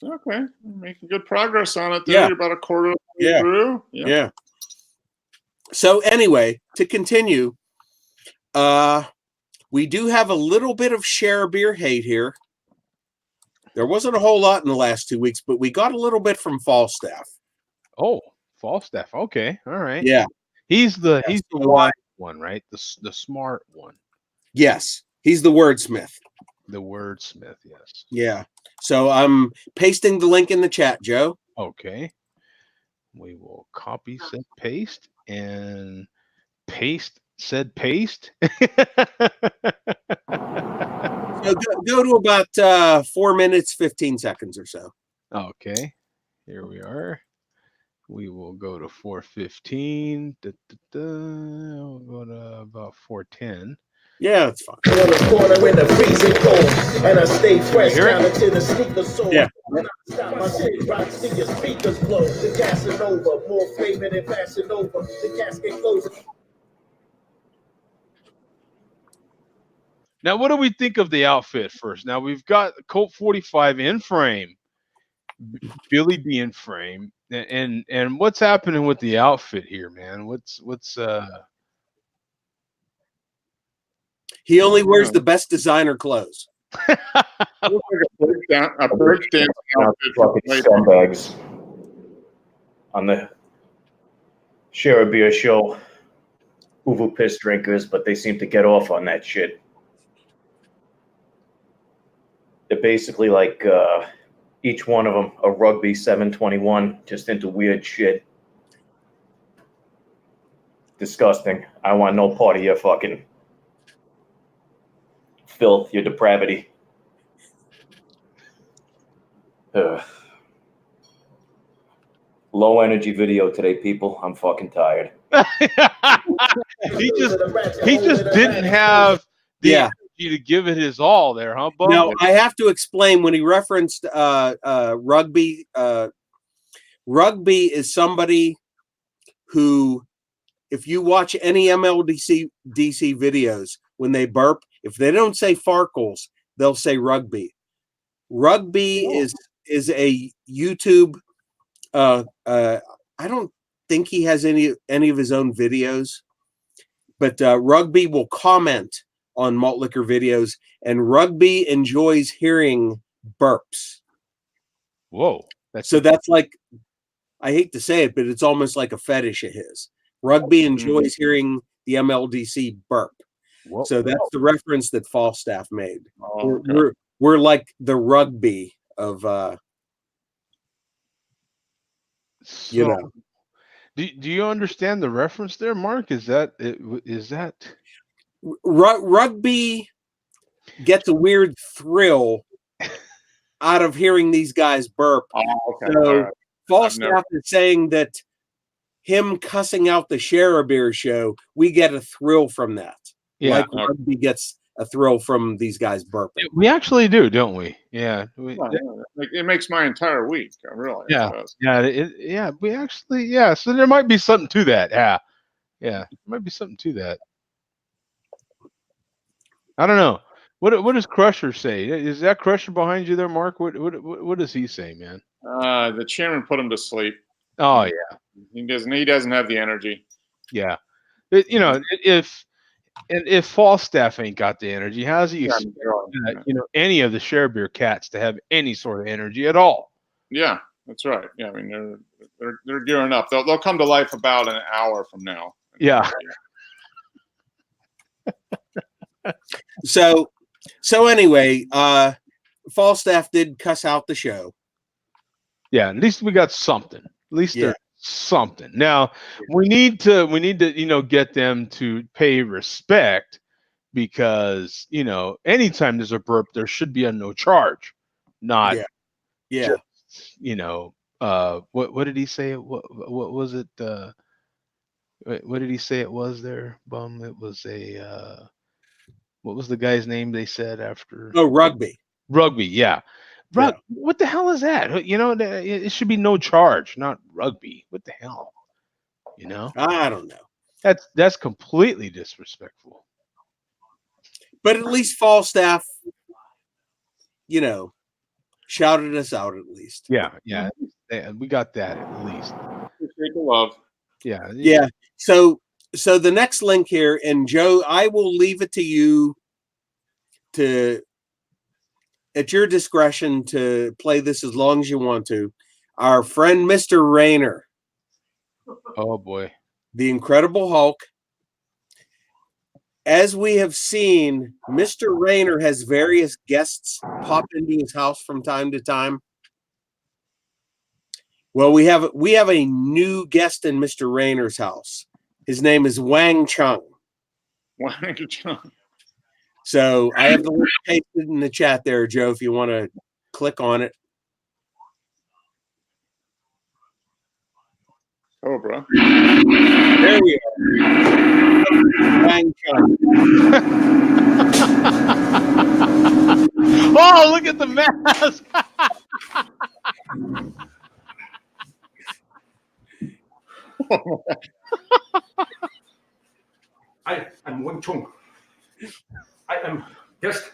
Speaker 2: Okay. Making good progress on it there.
Speaker 4: Yeah.
Speaker 2: You're about a quarter of the way through.
Speaker 4: Yeah. So anyway, to continue, we do have a little bit of share beer hate here. There wasn't a whole lot in the last 2 weeks, but we got a little bit from Falstaff.
Speaker 1: Oh, Falstaff. Okay. All right.
Speaker 4: Yeah.
Speaker 1: He's the wise one, right? The smart one.
Speaker 4: Yes. He's the wordsmith.
Speaker 1: The wordsmith, yes.
Speaker 4: Yeah. So I'm pasting the link in the chat, Joe.
Speaker 1: Okay. We will copy said paste and paste said paste.
Speaker 4: So go to about 4 minutes, 15 seconds or so.
Speaker 1: Okay. Here we are. We will go to 4:15. We'll go to about 4:10.
Speaker 4: Yeah, it's fine.
Speaker 6: On the corner in the freezing cold, and I stay fresh
Speaker 1: You hear it?
Speaker 6: down into the sneaker soul.
Speaker 4: Yeah.
Speaker 6: When I stop my shit, rock, see your speakers blow. The Casanova, more flavor than Fashion Nova. The casket closes.
Speaker 1: Now, what do we think of the outfit first? Now we've got Colt 45 in frame, Billy B in frame, and what's happening with the outfit here, man? What's
Speaker 4: He only wears the best designer clothes.
Speaker 2: Looks like a birch dancing outfit for
Speaker 5: Fucking
Speaker 2: Blade.
Speaker 5: scumbags on the Share a Beer show. Uvu piss drinkers, but they seem to get off on that shit. They're basically like each one of them a rugby 721, just into weird shit. Disgusting. I want no part of your fucking filth, your depravity. Low energy video today, people. I'm fucking tired.
Speaker 1: he just didn't have the
Speaker 4: Yeah.
Speaker 1: energy to give it his all there, huh, Bub?
Speaker 4: No, I have to explain when he referenced rugby. Rugby is somebody who, if you watch any MLDC DC videos, when they burp, if they don't say Farkles, they'll say rugby. Rugby is a YouTube. I don't think he has any of his own videos, but Rugby will comment on malt liquor videos, and Rugby enjoys hearing burps.
Speaker 1: Whoa.
Speaker 4: So that's like, I hate to say it, but it's almost like a fetish of his. Rugby enjoys hearing the MLDC burp.
Speaker 1: Whoa.
Speaker 4: So that's the reference that Falstaff made.
Speaker 2: Oh, okay.
Speaker 4: We're like the Rugby of
Speaker 1: So,
Speaker 4: you know.
Speaker 1: Do you understand the reference there, Mark? Is that
Speaker 4: Rugby gets a weird thrill out of hearing these guys burp.
Speaker 2: Oh, okay.
Speaker 4: So
Speaker 2: All right.
Speaker 4: Falstaff is saying that him cussing out the Share a Beer show, we get a thrill from that.
Speaker 1: Yeah.
Speaker 4: Like Rugby gets a thrill from these guys burping.
Speaker 1: We actually do, don't we? Yeah.
Speaker 2: It makes my entire week. Really.
Speaker 1: Yeah.
Speaker 2: It does.
Speaker 1: Yeah. We actually, yeah. So there might be something to that. Yeah. There might be something to that. I don't know. What does Crusher say? Is that Crusher behind you there, Mark? What does he say, man?
Speaker 2: The chairman put him to sleep.
Speaker 1: Oh yeah.
Speaker 2: He doesn't have the energy.
Speaker 1: Yeah. If Falstaff ain't got the energy, how's he expect any of the Share Beer cats to have any sort of energy at all?
Speaker 2: Yeah, that's right. Yeah, I mean they're gearing up. They'll come to life about an hour from now.
Speaker 1: Yeah.
Speaker 4: So anyway, Falstaff did cuss out the show.
Speaker 1: Yeah, at least we got something. At least
Speaker 4: Yeah.
Speaker 1: there's something. Now we need to get them to pay respect, because anytime there's a burp, there should be a no charge, not
Speaker 4: Yeah.
Speaker 1: just, what did he say? What was it? What did he say it was there, Bum? It was a what was the guy's name they said after?
Speaker 4: Oh, Rugby.
Speaker 1: Rugby, yeah. What the hell is that? It should be no charge, not rugby. What the hell?
Speaker 4: I don't know.
Speaker 1: That's completely disrespectful.
Speaker 4: But at least Falstaff, shouted us out at least.
Speaker 1: Yeah. We got that at least.
Speaker 2: Appreciate the love.
Speaker 1: Yeah.
Speaker 4: So the next link here, and Joe, I will leave it to you at your discretion to play this as long as you want to. Our friend Mr. Rayner,
Speaker 1: Oh boy.
Speaker 4: the Incredible Hulk. As we have seen, Mr. Rayner has various guests pop into his house from time to time. Well, we have a new guest in Mr. Rayner's house. His name is Wang Chung. So I have the link pasted in the chat there, Joe, if you want to click on it.
Speaker 2: Cobra.
Speaker 4: There we are. Wang Chung.
Speaker 1: Oh, look at the mask.
Speaker 7: I am Wing Chung. I am guest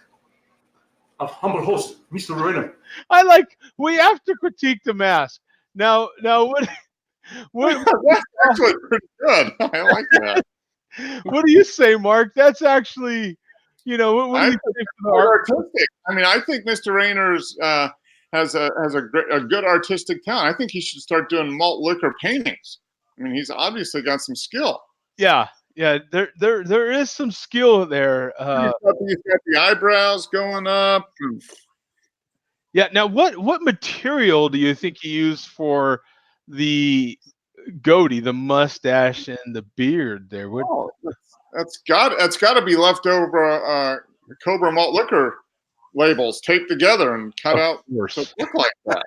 Speaker 7: of humble host, Mr. Renner.
Speaker 1: I like. We have to critique the mask. Now, what?
Speaker 2: That's actually pretty good. I like that.
Speaker 1: What do you say, Mark? That's actually, what do you think of the art?
Speaker 2: Artistic. I mean, I think Mr. Rayners has a good artistic talent. I think he should start doing malt liquor paintings. I mean, he's obviously got some skill.
Speaker 1: Yeah. There is some skill there.
Speaker 2: He's got the eyebrows going up.
Speaker 1: Yeah. Now, what material do you think he used for the goatee, the mustache, and the beard there?
Speaker 2: That's got to be leftover Cobra malt liquor labels taped together and cut out to look like that.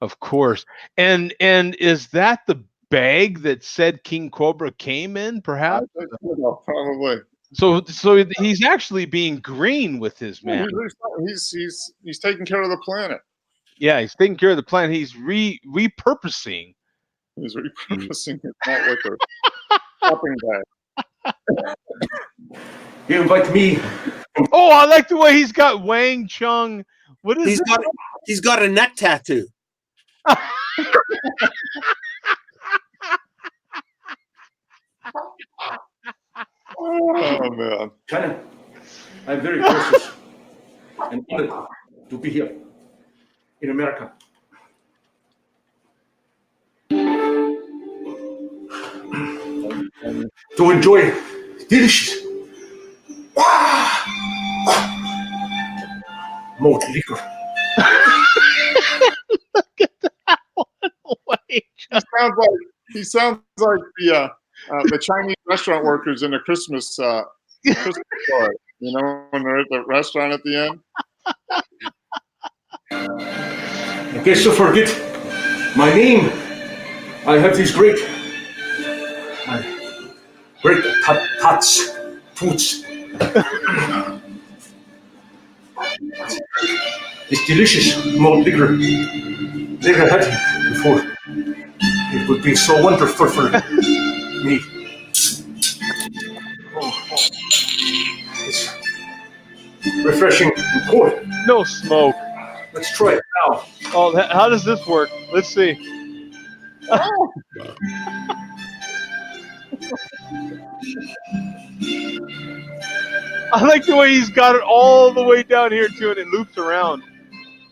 Speaker 1: Of course. And is that the bag that said King Cobra came in? Perhaps.
Speaker 2: Probably.
Speaker 1: So he's actually being green with his man.
Speaker 2: He's taking care of the planet.
Speaker 1: Yeah, he's taking care of the planet. He's repurposing.
Speaker 2: He's repurposing his malt liquor shopping bag.
Speaker 7: You invite me.
Speaker 1: Oh, I like the way he's got Wang Chung. What is
Speaker 4: he's got a neck tattoo.
Speaker 2: Oh man.
Speaker 7: China, I'm very precious and honored to be here in America. To enjoy delicious malt liquor.
Speaker 1: Look at that one.
Speaker 2: He sounds like the Chinese restaurant workers in a Christmas story. You know, when they're at the restaurant at the end.
Speaker 7: In case you forget my name, I have these great foods. It's delicious malt liquor. Never had it before. It would be so wonderful for me. It's refreshing and cold.
Speaker 1: No smoke.
Speaker 7: Let's try it now.
Speaker 1: Oh, how does this work? Let's see. I like the way he's got it all the way down here too, and it loops around.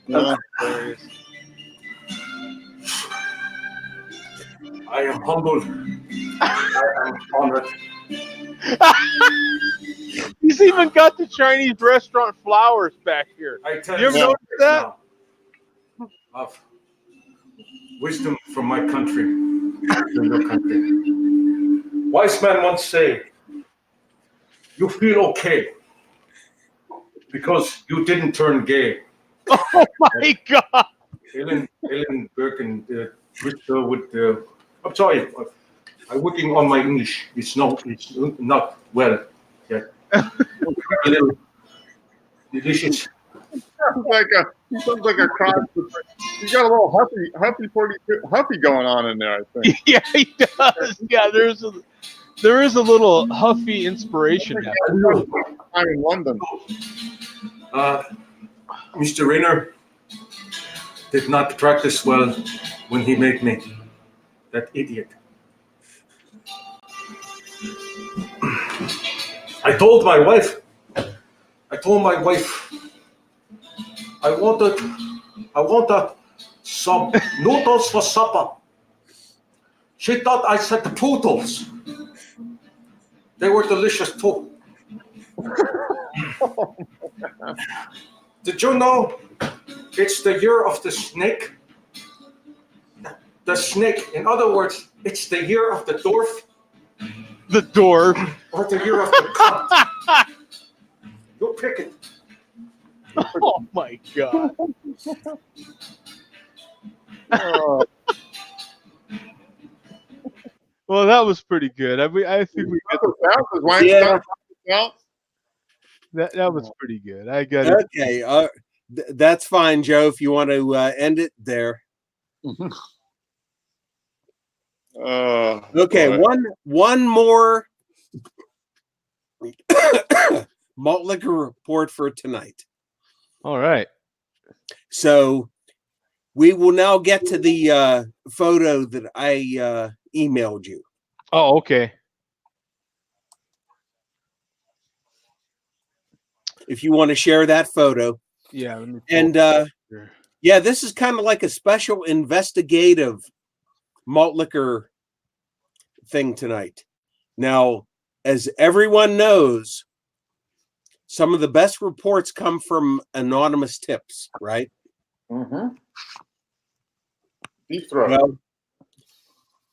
Speaker 1: That's hilarious.
Speaker 7: I am humbled. I am honored.
Speaker 1: He's even got the Chinese restaurant flowers back here.
Speaker 7: I tell
Speaker 1: You ever noticed that?
Speaker 7: now of wisdom from my country, from your country. Wise man once say, "You feel okay because you didn't turn gay."
Speaker 1: Oh my God!
Speaker 7: Ellen Birkin, Bristol with the. I'm sorry, I'm working on my English. It's not well yet. A little delicious.
Speaker 2: He sounds like a crowd. He's got a little huffy going on in there, I think.
Speaker 1: Yeah, he does. Yeah, there is a little huffy inspiration now.
Speaker 2: I'm in London.
Speaker 7: Mr. Rayner did not practice well when he made me that idiot. I told my wife, I wanted some noodles for supper. She thought I said poodles. They were delicious too. Did you know it's the year of the snake? The snake, in other words, it's the year of the dwarf.
Speaker 1: The dwarf.
Speaker 7: Or the year of the cunt. You pick it.
Speaker 1: Oh my God. Well, that was pretty good. I think we got
Speaker 2: Yeah.
Speaker 1: That was pretty good. I got it.
Speaker 4: Okay, that's fine, Joe. If you want to end it there. Okay,
Speaker 2: boy.
Speaker 4: one more malt liquor report for tonight.
Speaker 1: All right.
Speaker 4: So we will now get to the photo that I emailed you.
Speaker 1: Oh, okay.
Speaker 4: If you want to share that photo.
Speaker 1: Yeah. Let me pull
Speaker 4: And
Speaker 1: it up here.
Speaker 4: yeah, this is kind of like a special investigative malt liquor thing tonight. Now, as everyone knows, some of the best reports come from anonymous tips, right?
Speaker 2: Mm-hmm. Deep throat.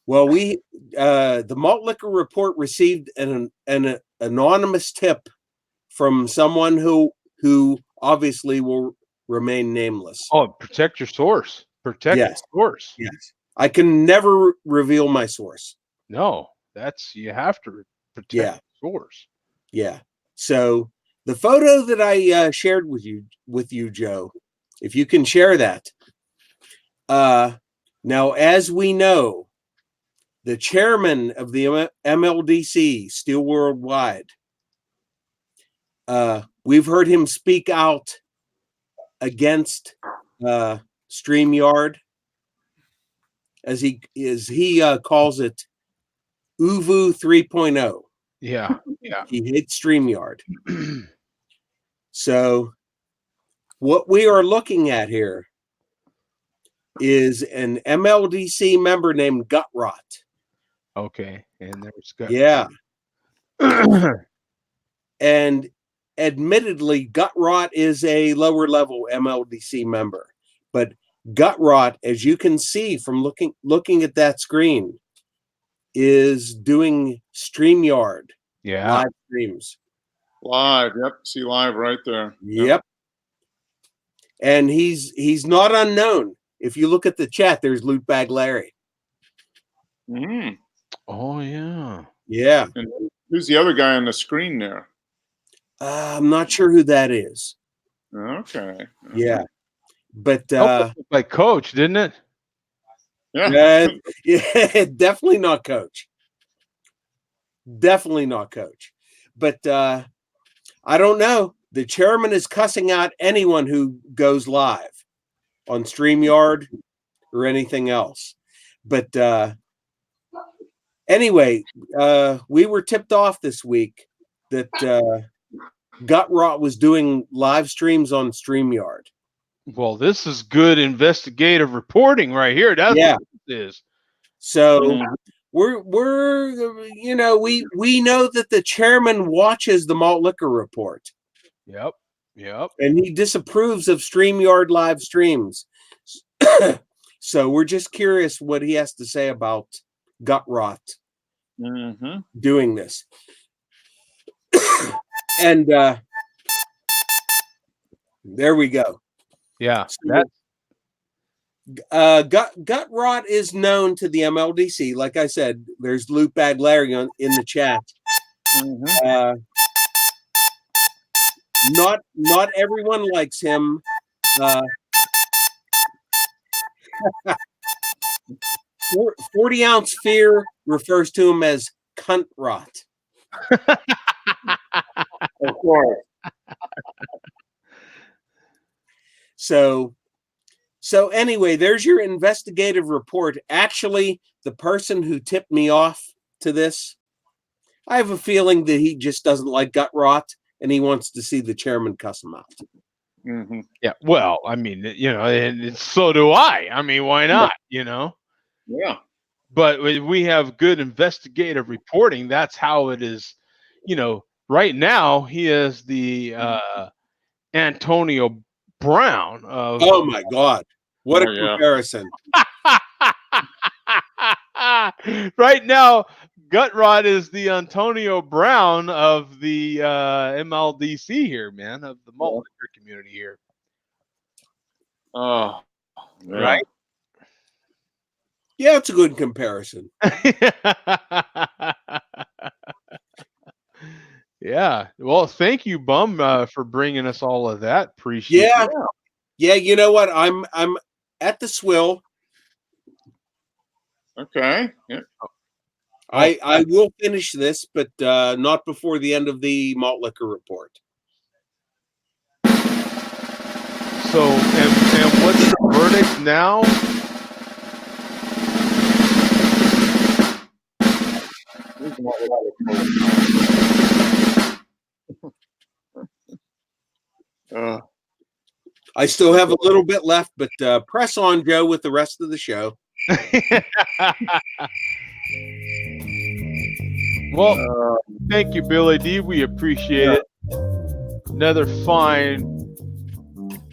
Speaker 4: Well, we the malt liquor report received an anonymous tip from someone who obviously will remain nameless.
Speaker 1: Oh, protect your source. Protect
Speaker 4: Yes.
Speaker 1: your source.
Speaker 4: Yes, I can never reveal my source.
Speaker 1: No, you have to protect
Speaker 4: Yeah.
Speaker 1: your source.
Speaker 4: Yeah. So the photo that I shared with you, Joe, if you can share that. Now, as we know, the chairman of the MLDC, Steel Worldwide, we've heard him speak out against StreamYard, as he calls it, Uvu 3.0.
Speaker 1: Yeah. Yeah.
Speaker 4: He hates StreamYard. So what we are looking at here is an MLDC member named Gutrot.
Speaker 1: Okay. And there's got
Speaker 4: Yeah. And admittedly, Gutrot is a lower level MLDC member. But Gutrot, as you can see from looking at that screen, is doing StreamYard
Speaker 1: yeah.
Speaker 4: live streams.
Speaker 2: Live. Yep. See live right there.
Speaker 4: Yep. And he's not unknown. If you look at the chat, there's Loot Bag Larry.
Speaker 2: Mm-hmm.
Speaker 1: Oh yeah.
Speaker 4: Yeah.
Speaker 2: And who's the other guy on the screen there?
Speaker 4: I'm not sure who that is.
Speaker 2: Okay.
Speaker 4: Yeah. But
Speaker 1: Like Coach, didn't it?
Speaker 2: Yeah.
Speaker 4: yeah, definitely not Coach. Definitely not Coach. But I don't know. The chairman is cussing out anyone who goes live on StreamYard or anything else. But anyway, we were tipped off this week that Gutrot was doing live streams on StreamYard.
Speaker 1: Well, this is good investigative reporting right here. That's what this is.
Speaker 4: So we're we know that the chairman watches the malt liquor report.
Speaker 1: Yep.
Speaker 4: And he disapproves of StreamYard live streams. So we're just curious what he has to say about Gutrot doing this. And there we go.
Speaker 1: Yeah.
Speaker 4: So, Gutrot is known to the MLDC. Like I said, there's Loot Bag Larry in the chat. Not everyone likes him. 40-ounce fear refers to him as cunt rot.
Speaker 2: Of course.
Speaker 4: So anyway, there's your investigative report. Actually, the person who tipped me off to this, I have a feeling that he just doesn't like Gutrot and he wants to see the chairman cuss him out.
Speaker 1: Yeah. Well, I mean, and so do I. I mean, why not?
Speaker 2: Yeah.
Speaker 1: But we have good investigative reporting. That's how it is. Right now he is the Antonio Brown of.
Speaker 4: Oh my God! What a comparison!
Speaker 1: Right now, Gutrot is the Antonio Brown of the MLDC here, man, of the malt liquor community here.
Speaker 2: Oh, yeah.
Speaker 1: Right?
Speaker 4: Yeah, it's a good comparison.
Speaker 1: Yeah. Well, thank you, Bum, for bringing us all of that. Appreciate
Speaker 4: Yeah,
Speaker 1: it.
Speaker 4: yeah. You know what? I'm at the swill.
Speaker 2: Okay. Yeah.
Speaker 4: I will finish this, but not before the end of the malt liquor report.
Speaker 1: So, and what's the verdict now?
Speaker 2: Uh,
Speaker 4: I still have a little bit left, but press on, Joe, with the rest of the show.
Speaker 1: Well, thank you, Billy D. We appreciate it. Another fine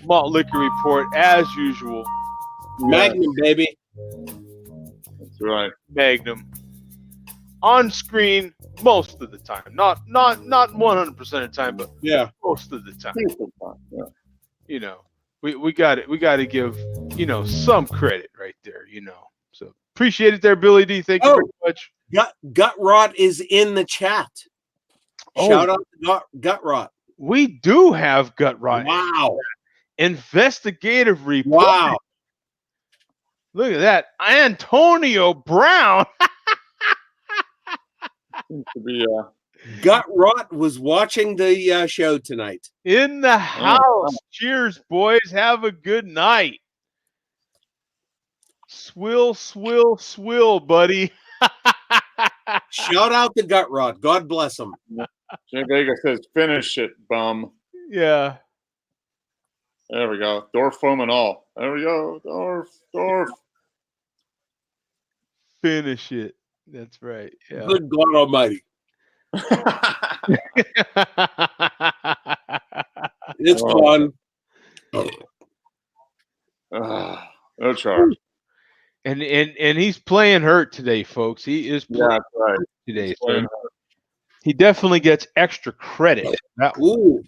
Speaker 1: malt liquor report, as usual.
Speaker 4: Magnum, baby.
Speaker 2: that's right.
Speaker 1: Magnum on screen most of the time, not 100% of the time, but
Speaker 4: Yeah.
Speaker 1: most of the time.
Speaker 2: Yeah.
Speaker 1: You know, we got it. We got to give some credit right there. So appreciate it there, Billy D. Thank you very much.
Speaker 4: Gut rot is in the chat. Shout out to gut rot.
Speaker 1: We do have gut rot.
Speaker 4: Wow.
Speaker 1: Investigative report.
Speaker 4: Wow.
Speaker 1: Look at that. Antonio Brown.
Speaker 2: Seems to be
Speaker 4: Gut rot was watching the show tonight.
Speaker 1: In the house. Cheers, boys. Have a good night. Swill, swill, swill, buddy.
Speaker 4: Shout out to gut rot. God bless him.
Speaker 2: Jay Vega says, "Finish it, bum."
Speaker 1: Yeah.
Speaker 2: There we go. Dorf foam and all. There we go. Dorf.
Speaker 1: Finish it. That's right. Yeah.
Speaker 4: Good God Almighty. It's gone.
Speaker 2: No charge.
Speaker 1: And he's playing hurt today, folks. He is playing
Speaker 2: Yeah, that's right.
Speaker 1: today.
Speaker 2: He's
Speaker 1: So
Speaker 2: playing
Speaker 1: he definitely gets extra credit. for that one.
Speaker 4: Ooh.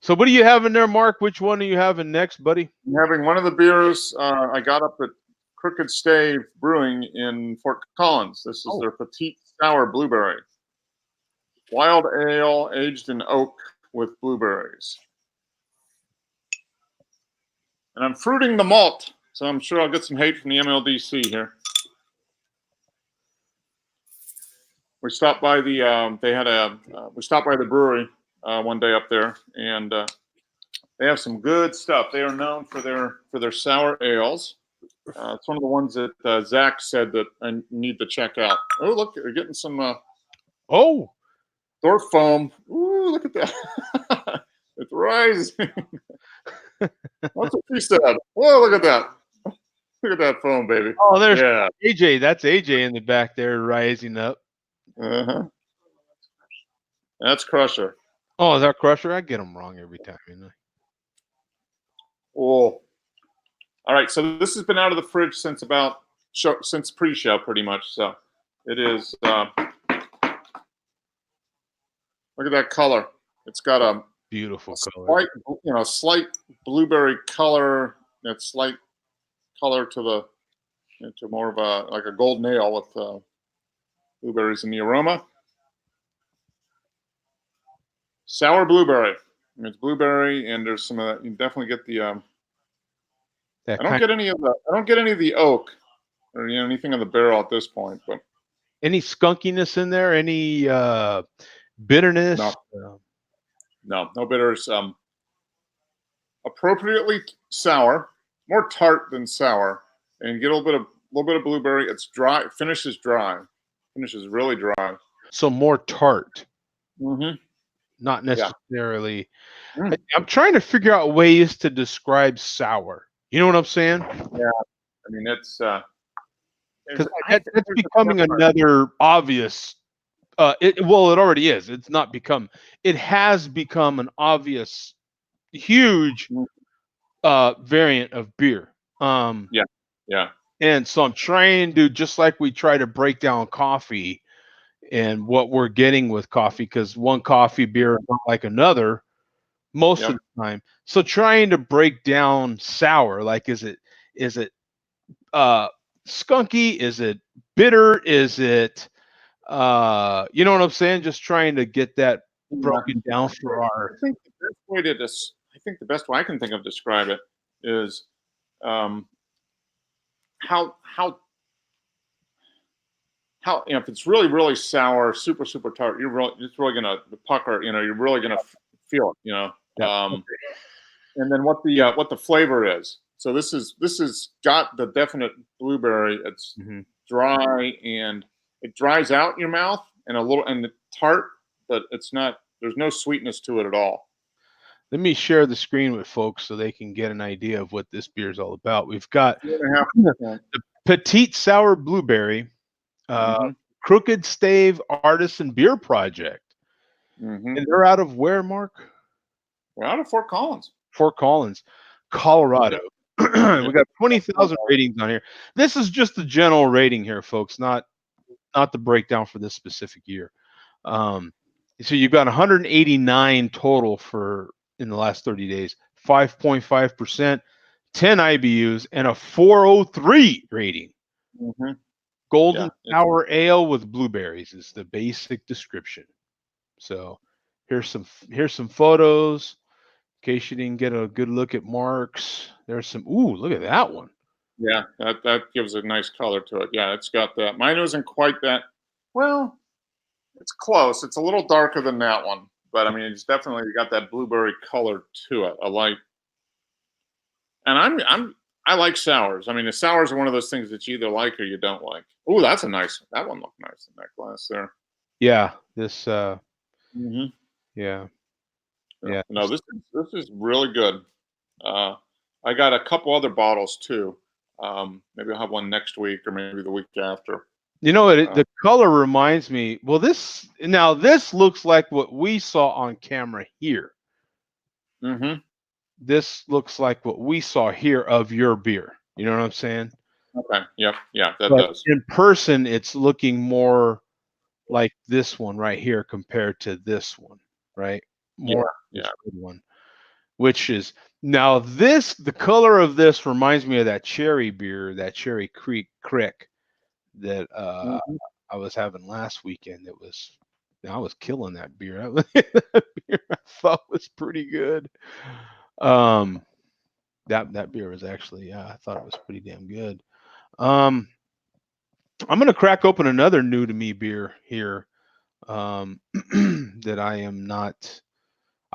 Speaker 1: So what are you having there, Mark? Which one are you having next, buddy?
Speaker 2: I'm having one of the beers I got up at Crooked Stave Brewing in Fort Collins. This is their Petite Sour Blueberry. Wild ale aged in oak with blueberries. And I'm fruiting the malt, so I'm sure I'll get some hate from the MLDC here. We stopped by the we stopped by the brewery one day up there, and they have some good stuff. They are known for their sour ales. It's one of the ones that Zach said that I need to check out. Oh, look, they're getting some Dorf foam. Ooh, look at that. It's rising. That's what she said. Whoa, look at that. Look at that foam, baby.
Speaker 1: Oh, there's
Speaker 2: AJ.
Speaker 1: That's AJ in the back there rising up.
Speaker 2: Uh-huh. That's Crusher.
Speaker 1: Oh, is that Crusher? I get them wrong every time.
Speaker 2: Oh. All right, so this has been out of the fridge since since pre-show, pretty much. So it is. Look at that color. It's got a
Speaker 1: beautiful color.
Speaker 2: Slight blueberry color. That slight color to more of a golden ale with blueberries in the aroma. Sour blueberry. I mean, it's blueberry, and there's some of that. You definitely get the. I don't get any of the oak or anything on the barrel at this point. But
Speaker 1: any skunkiness in there? Any bitterness?
Speaker 2: No bitters. Appropriately sour, more tart than sour, and get a little bit of blueberry. It's dry. Finishes dry. Finishes really dry.
Speaker 1: So more tart.
Speaker 2: Mm-hmm.
Speaker 1: Not necessarily. Yeah. I'm trying to figure out ways to describe sour. You know what I'm saying?
Speaker 2: Yeah. I mean, it's
Speaker 1: because that's becoming another obvious. It already is. It's not become. It has become an obvious, huge variant of beer.
Speaker 2: Yeah.
Speaker 1: And so I'm trying to, just like we try to break down coffee and what we're getting with coffee, because one coffee beer is not like another most of the time. So trying to break down sour, like is it skunky? Is it bitter? Is it You know what I'm saying? Just trying to get that broken down for our.
Speaker 2: I think the best way to I think the best way I can think of describe it is how if it's really sour, super tart, it's really gonna pucker. You're really gonna feel it.
Speaker 1: Yeah.
Speaker 2: And then what the flavor is. So this is got the definite blueberry. It's
Speaker 1: Mhm.
Speaker 2: dry and it dries out in your mouth and the tart, but it's not. There's no sweetness to it at all.
Speaker 1: Let me share the screen with folks so they can get an idea of what this beer is all about. We've got
Speaker 2: 2.5%.
Speaker 1: Petite Sour Blueberry,
Speaker 2: Mhm.
Speaker 1: Crooked Stave Artisan Beer Project.
Speaker 2: Mhm.
Speaker 1: And they're out of where, Mark?
Speaker 2: We're out of Fort Collins.
Speaker 1: Fort Collins, Colorado. We got 20,000 ratings on here. This is just the general rating here, folks, not the breakdown for this specific year. So you've got 189 total for in the last 30 days, 5.5%, 10 IBUs, and a 403 rating.
Speaker 2: Mhm.
Speaker 1: Golden
Speaker 2: Yeah,
Speaker 1: Sour Ale with blueberries is the basic description. So here's some photos. In case you didn't get a good look at Mark's, there's some. Ooh, look at that one.
Speaker 2: Yeah, that gives a nice color to it. Yeah, it's got that. Mine isn't quite that. Well, it's close. It's a little darker than that one, but I mean, it's definitely got that blueberry color to it. And I like sours. I mean, the sours are one of those things that you either like or you don't like. Oh, that one looked nice in that glass there.
Speaker 1: Yeah, this.
Speaker 2: Mm-hmm.
Speaker 1: Yeah, yeah.
Speaker 2: No, this is really good. I got a couple other bottles too. Maybe I'll have one next week or maybe the week after.
Speaker 1: You know what? The color reminds me. Well, this looks like what we saw on camera here.
Speaker 2: Mm-hmm.
Speaker 1: This looks like what we saw here of your beer. You know what I'm saying?
Speaker 2: Okay. Yep. Yeah, that
Speaker 1: But
Speaker 2: does.
Speaker 1: in person, it's looking more like this one right here compared to this one, right? More
Speaker 2: Yeah.
Speaker 1: this good one, which is now the color of this reminds me of that cherry beer, that Cherry Creek Crick that
Speaker 2: Mhm.
Speaker 1: I was having last weekend. I was killing that beer. That beer I thought was pretty good. That beer was actually, I thought it was pretty damn good. I'm gonna crack open another new to me beer here, that I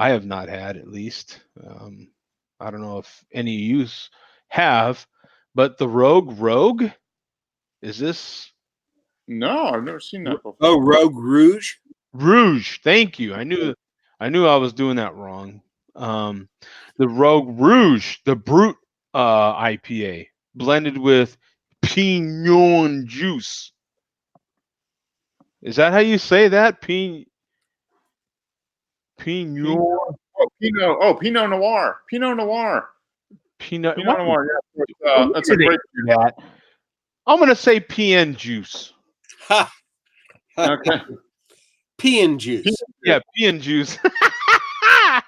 Speaker 1: have not had at least. I don't know if any of you have, but the Rogue is this
Speaker 2: No, I've never seen that before.
Speaker 4: Oh, Rogue Rouge.
Speaker 1: Rouge? Thank you. I knew I was doing that wrong. The Rogue Rouge, the Brute IPA, blended with Pinot juice. Is that how you say that? Pinot.
Speaker 2: Pinot. Oh, Pinot. Oh, Pinot Noir. Pinot Noir.
Speaker 1: Peanut.
Speaker 2: Pinot Noir. Yeah,
Speaker 1: Why
Speaker 2: that's
Speaker 1: do
Speaker 2: a
Speaker 1: they
Speaker 2: great.
Speaker 1: do that? I'm gonna say PN juice.
Speaker 4: Ha.
Speaker 2: Okay.
Speaker 4: Peon juice.
Speaker 1: Yeah, PN juice.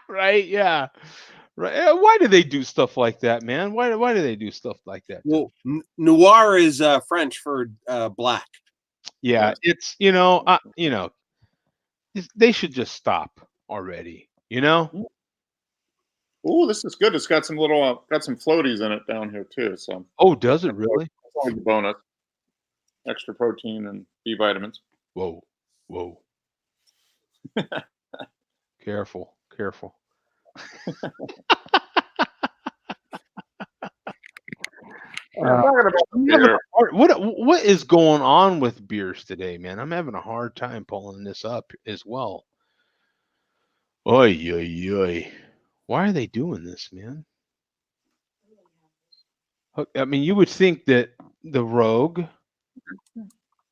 Speaker 1: Right? Yeah. Right. Why do they do stuff like that, man? Why do they do stuff like that?
Speaker 4: Well, noir is French for black.
Speaker 1: Yeah, it's they should just stop already.
Speaker 2: Oh, this is good. It's got some got some floaties in it down here too. So
Speaker 1: Oh, does it really?
Speaker 2: that's always a bonus. Extra protein and B vitamins.
Speaker 1: Whoa. Careful.
Speaker 2: I'm talking about beer.
Speaker 1: What is going on with beers today, man? I'm having a hard time pulling this up as well. Oy, oy, oy. Why are they doing this, man? I mean, you would think that the Rogue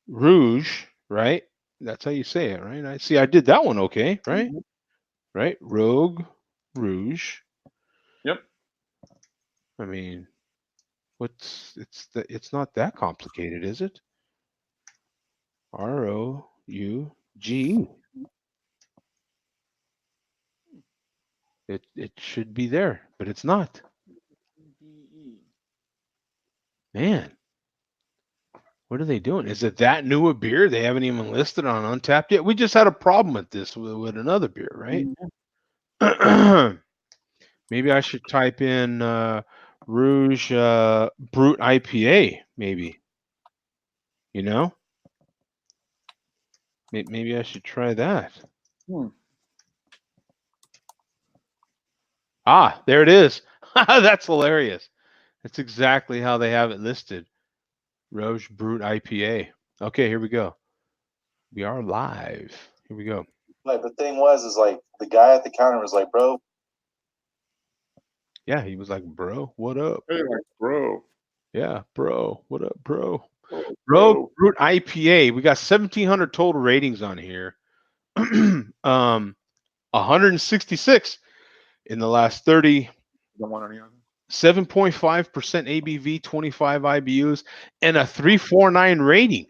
Speaker 1: Rouge, right? That's how you say it, right? I see. I did that one okay, right? Right? Rogue Rouge.
Speaker 2: Yep.
Speaker 1: I mean, it's not that complicated, is it? ROUG. It should be there, but it's not. Man. What are they doing? Is it that new a beer? They haven't even listed on Untapped yet. We just had a problem with this with another beer, right? Maybe I should type in Rouge Brut IPA, maybe. You know? Maybe I should try that. Ah, there it is. That's hilarious. That's exactly how they have it listed. Rouge Brut IPA. Okay, here we go. We are live. Here we go.
Speaker 8: Like the thing is like the guy at the counter was like, "Bro."
Speaker 1: Yeah, he was like, "Bro, what up?"
Speaker 2: Hey, like, bro.
Speaker 1: Yeah, bro, what up, bro?
Speaker 2: Bro.
Speaker 1: Rogue Brut IPA. We got 1,700 total ratings on here. 166 in the last 30.
Speaker 2: Don't want any other.
Speaker 1: 7.5% ABV, 25 IBUs, and a 349 rating.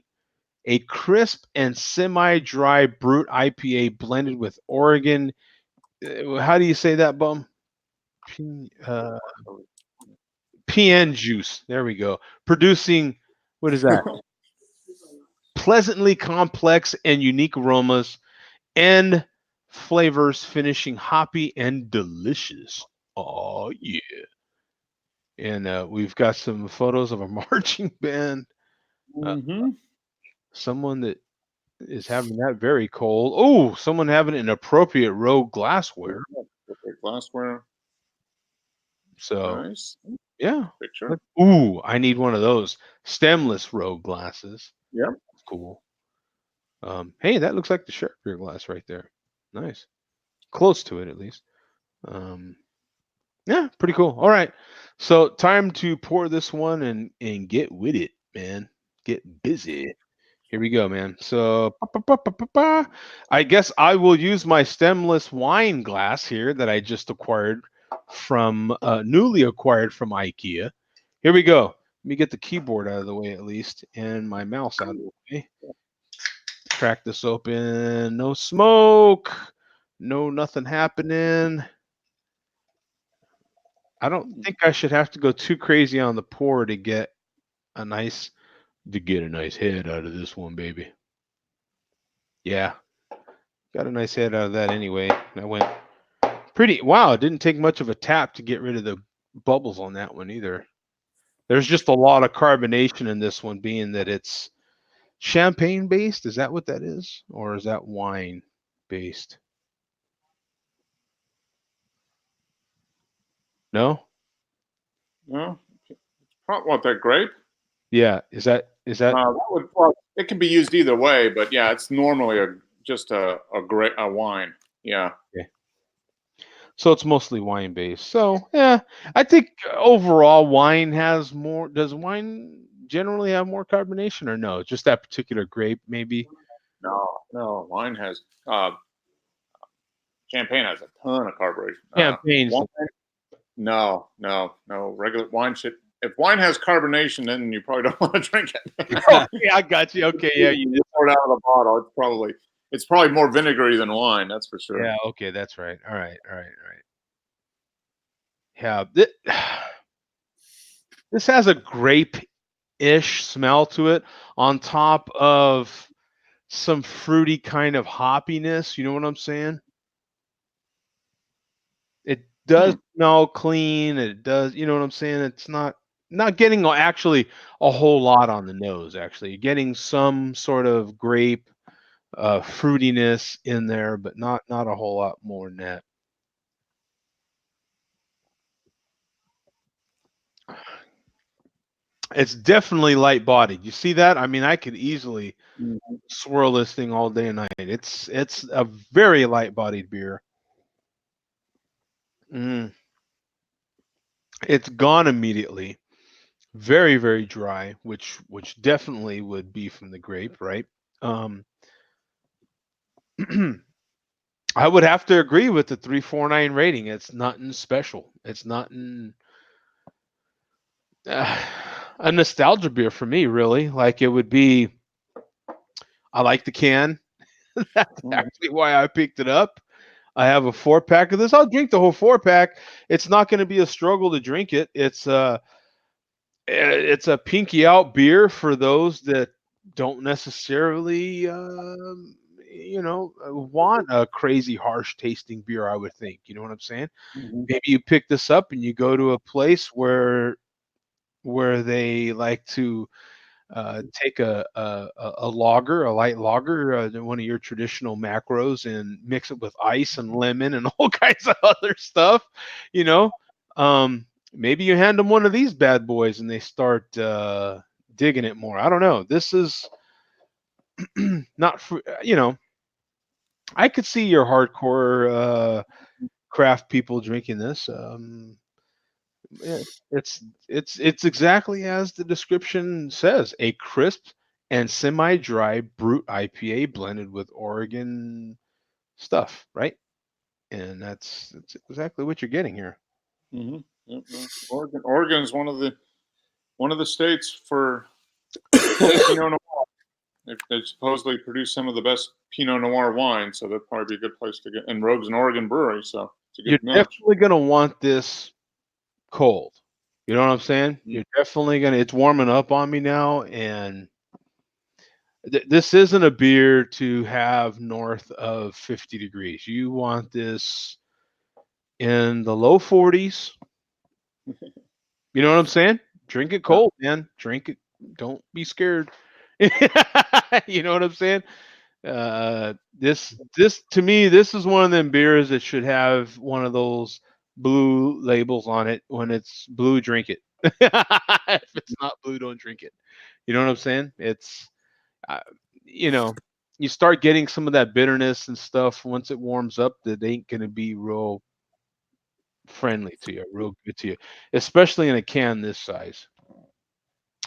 Speaker 1: A crisp and semi-dry brut IPA blended with Oregon. How do you say that, Bum? PN juice. There we go. Producing, what is that? Pleasantly complex and unique aromas and flavors, finishing hoppy and delicious. Oh, yeah. And we've got some photos of a marching band. Someone that is having that very cold. Oh, someone having an appropriate Rogue glassware.
Speaker 2: Glassware.
Speaker 1: So,
Speaker 2: Nice.
Speaker 1: yeah.
Speaker 2: Picture.
Speaker 1: Ooh, I need one of those stemless Rogue glasses.
Speaker 2: Yep.
Speaker 1: Cool. Hey, that looks like the Sharp beer glass right there. Nice. Close to it, at least. Yeah, pretty cool. All right. So time to pour this one and get with it, man. Get busy. Here we go, man. So I guess I will use my stemless wine glass here that I just acquired from newly acquired from IKEA. Here we go. Let me get the keyboard out of the way at least and my mouse out of the way. Crack this open. No smoke. No nothing happening. I don't think I should have to go too crazy on the pour to get a nice head out of this one, baby. Yeah. Got a nice head out of that anyway. I went pretty wow, it didn't take much of a tap to get rid of the bubbles on that one either. There's just a lot of carbonation in this one, being that it's champagne based. Is that what that is? Or is that wine based? No?
Speaker 2: No. Probably want that grape.
Speaker 1: Yeah. Is that
Speaker 2: well, it can be used either way, but yeah, it's normally just a wine. Yeah.
Speaker 1: okay. So it's mostly wine based. So yeah, I think overall wine has more. Does wine generally have more carbonation or no? Just that particular grape, maybe.
Speaker 2: No. Wine has champagne has a ton of carbonation.
Speaker 1: Champagne's
Speaker 2: no. Regular wine should. If wine has carbonation, then you probably don't want to drink it.
Speaker 1: yeah, I got you. Okay, yeah, you did.
Speaker 2: Pour it out of the bottle. It's probably more vinegary than wine. That's for sure.
Speaker 1: Yeah, okay, that's right. All right. Yeah, this has a grape-ish smell to it on top of some fruity kind of hoppiness. You know what I'm saying? It does smell clean. It does, you know what I'm saying? It's not getting actually a whole lot on the nose. Actually, you're getting some sort of grape fruitiness in there, but not a whole lot more than that. It's definitely light bodied. You see that? I mean, I could easily swirl this thing all day and night. It's a very light bodied beer. It's gone immediately. Very, very dry, which definitely would be from the grape, right? I would have to agree with the 349 rating. It's nothing special. It's nothing a nostalgia beer for me, really. Like it would be. I like the can. That's actually why I picked it up. I have a 4-pack of this. I'll drink the whole 4-pack. It's not going to be a struggle to drink it. It's It's a pinky out beer for those that don't necessarily, want a crazy harsh tasting beer. I would think. You know what I'm saying? Maybe you pick this up and you go to a place where they like to take a lager, a light lager, one of your traditional macros, and mix it with ice and lemon and all kinds of other stuff. You know, maybe you hand them one of these bad boys and they start digging it more. I don't know. This is not for I could see your hardcore craft people drinking this. Yeah, it's exactly as the description says, a crisp and semi-dry brute IPA blended with Oregon stuff, right? And that's exactly what you're getting here.
Speaker 2: Yep, no. Oregon's one of the states for Pinot Noir. They supposedly produce some of the best Pinot Noir wine, so that'd probably be a good place to get. And Rogue's an Oregon brewery, so it's a
Speaker 1: You're
Speaker 2: good match.
Speaker 1: definitely gonna want this cold. You know what I'm saying? You're definitely gonna. It's warming up on me now, and this isn't a beer to have north of 50 degrees. You want this in the low 40s. You know what I'm saying? Drink it cold, man. Drink it. Don't be scared. You know what I'm saying? This to me, this is one of them beers that should have one of those blue labels on it. When it's blue, drink it. If it's not blue, don't drink it. You know what I'm saying? It's uh, you start getting some of that bitterness and stuff once it warms up that ain't gonna be real friendly to you, real good to you, especially in a can this size.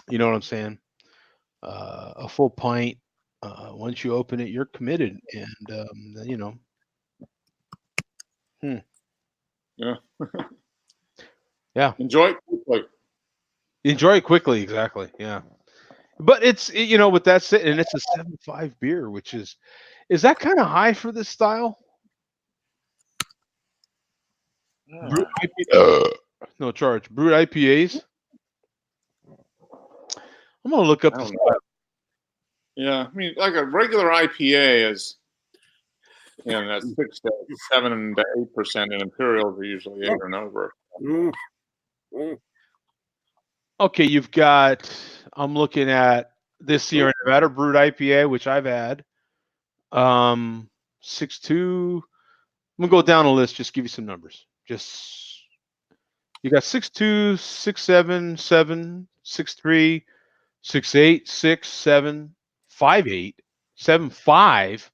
Speaker 1: You know what I'm saying? A full pint. Once you open it, you're committed, and
Speaker 2: Yeah.
Speaker 1: Yeah.
Speaker 2: Enjoy it quickly.
Speaker 1: Enjoy it quickly. Exactly. Yeah. But with that said, and it's a 7.5 beer, which is that kind of high for this style? Brute IPA, no charge. Brute IPAs. I'm gonna look up
Speaker 2: I
Speaker 1: this.
Speaker 2: don't know. Yeah, I mean, like a regular IPA is, that's 6 to 7 to 8%, and Imperials are usually 8 and over.
Speaker 1: Okay, you've got. I'm looking at this Sierra Nevada Brute IPA, which I've had. 6.2. I'm gonna go down a list. Just give you some numbers. Just you got 6.2, 6.7, 7, 6.3, 6.8, 6.7, 5.8, 7.5.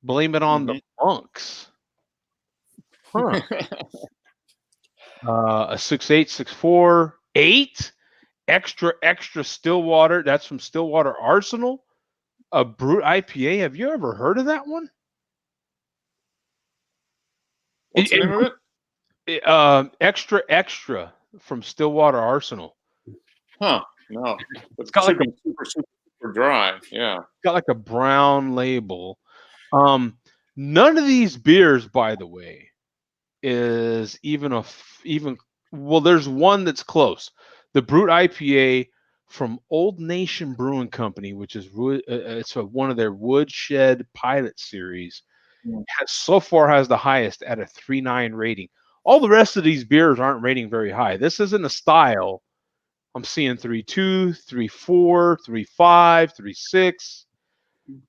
Speaker 1: Blame it on the monks. Huh. A 6.8, 6.4, 8. Extra Stillwater. That's from Stillwater Arsenal. A Brute IPA. Have you ever heard of that one?
Speaker 2: What's the name of it?
Speaker 1: Extra from Stillwater Arsenal.
Speaker 2: Huh? No, it's
Speaker 1: got like
Speaker 2: super dry. Yeah,
Speaker 1: it's got like a brown label. None of these beers, by the way, is even well. There's one that's close. The Brute IPA from Old Nation Brewing Company, which is it's one of their Woodshed Pilot series, so far has the highest at a 3.9 rating. All the rest of these beers aren't rating very high. This isn't a style. I'm seeing 3.2, 3.4, 3.5, 3.6,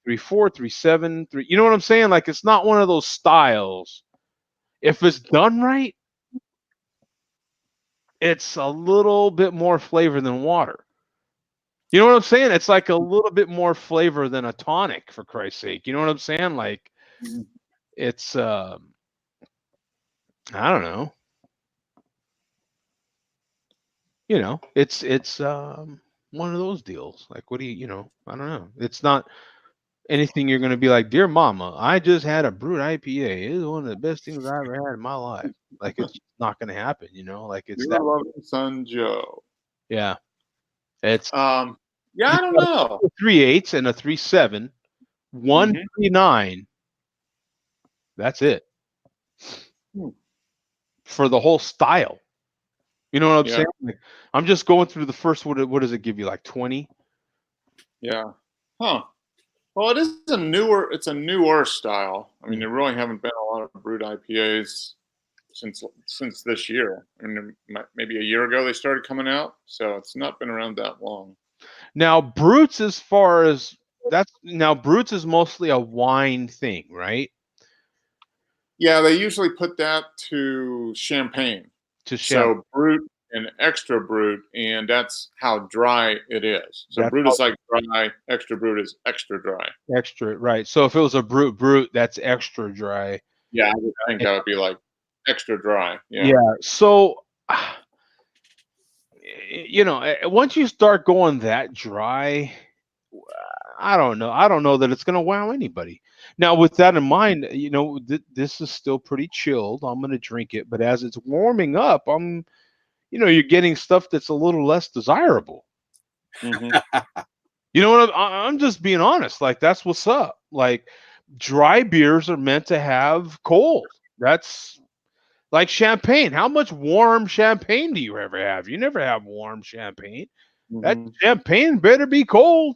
Speaker 1: 3.4, 3.7, 3. You know what I'm saying? Like it's not one of those styles. If it's done right, it's a little bit more flavor than water. You know what I'm saying? It's like a little bit more flavor than a tonic, for Christ's sake. You know what I'm saying? Like it's I don't know. It's one of those deals. Like what do you I don't know. It's not anything you're going to be like, dear mama, I just had a Brute IPA. It is one of the best things I ever had in my life. Like it's not going to happen, like it's
Speaker 2: your
Speaker 1: that.
Speaker 2: loving son Joe.
Speaker 1: Yeah, it's
Speaker 2: yeah, I don't know.
Speaker 1: 3.8 and a 3.7, 1.39. That's it for the whole style. You know what I'm
Speaker 2: Yeah.
Speaker 1: saying? Like, I'm just going through the first. What does it give you? Like 20?
Speaker 2: Yeah. Huh. Well, it's a newer style. I mean, there really haven't been a lot of brewed IPAs since this year. I mean, maybe a year ago they started coming out, so it's not been around that long.
Speaker 1: Now, Brutes, as far as Brutes is mostly a wine thing, right?
Speaker 2: Yeah, they usually put that to champagne.
Speaker 1: To
Speaker 2: So brut and extra brut, and that's how dry it is. So
Speaker 1: That's
Speaker 2: brut is like dry, extra brut is extra dry.
Speaker 1: extra, right? So if it was a Brute, that's extra dry.
Speaker 2: Yeah, I think that would be like extra dry. Yeah.
Speaker 1: Yeah. So, once you start going that dry, I don't know. I don't know that it's going to wow anybody. Now, with that in mind, this is still pretty chilled. I'm going to drink it, but as it's warming up, you're getting stuff that's a little less desirable.
Speaker 2: Mhm.
Speaker 1: You know what? I'm just being honest. Like, that's what's up. Like, dry beers are meant to have cold. That's like champagne. How much warm champagne do you ever have? You never have warm champagne. That
Speaker 2: Mhm.
Speaker 1: champagne better be cold,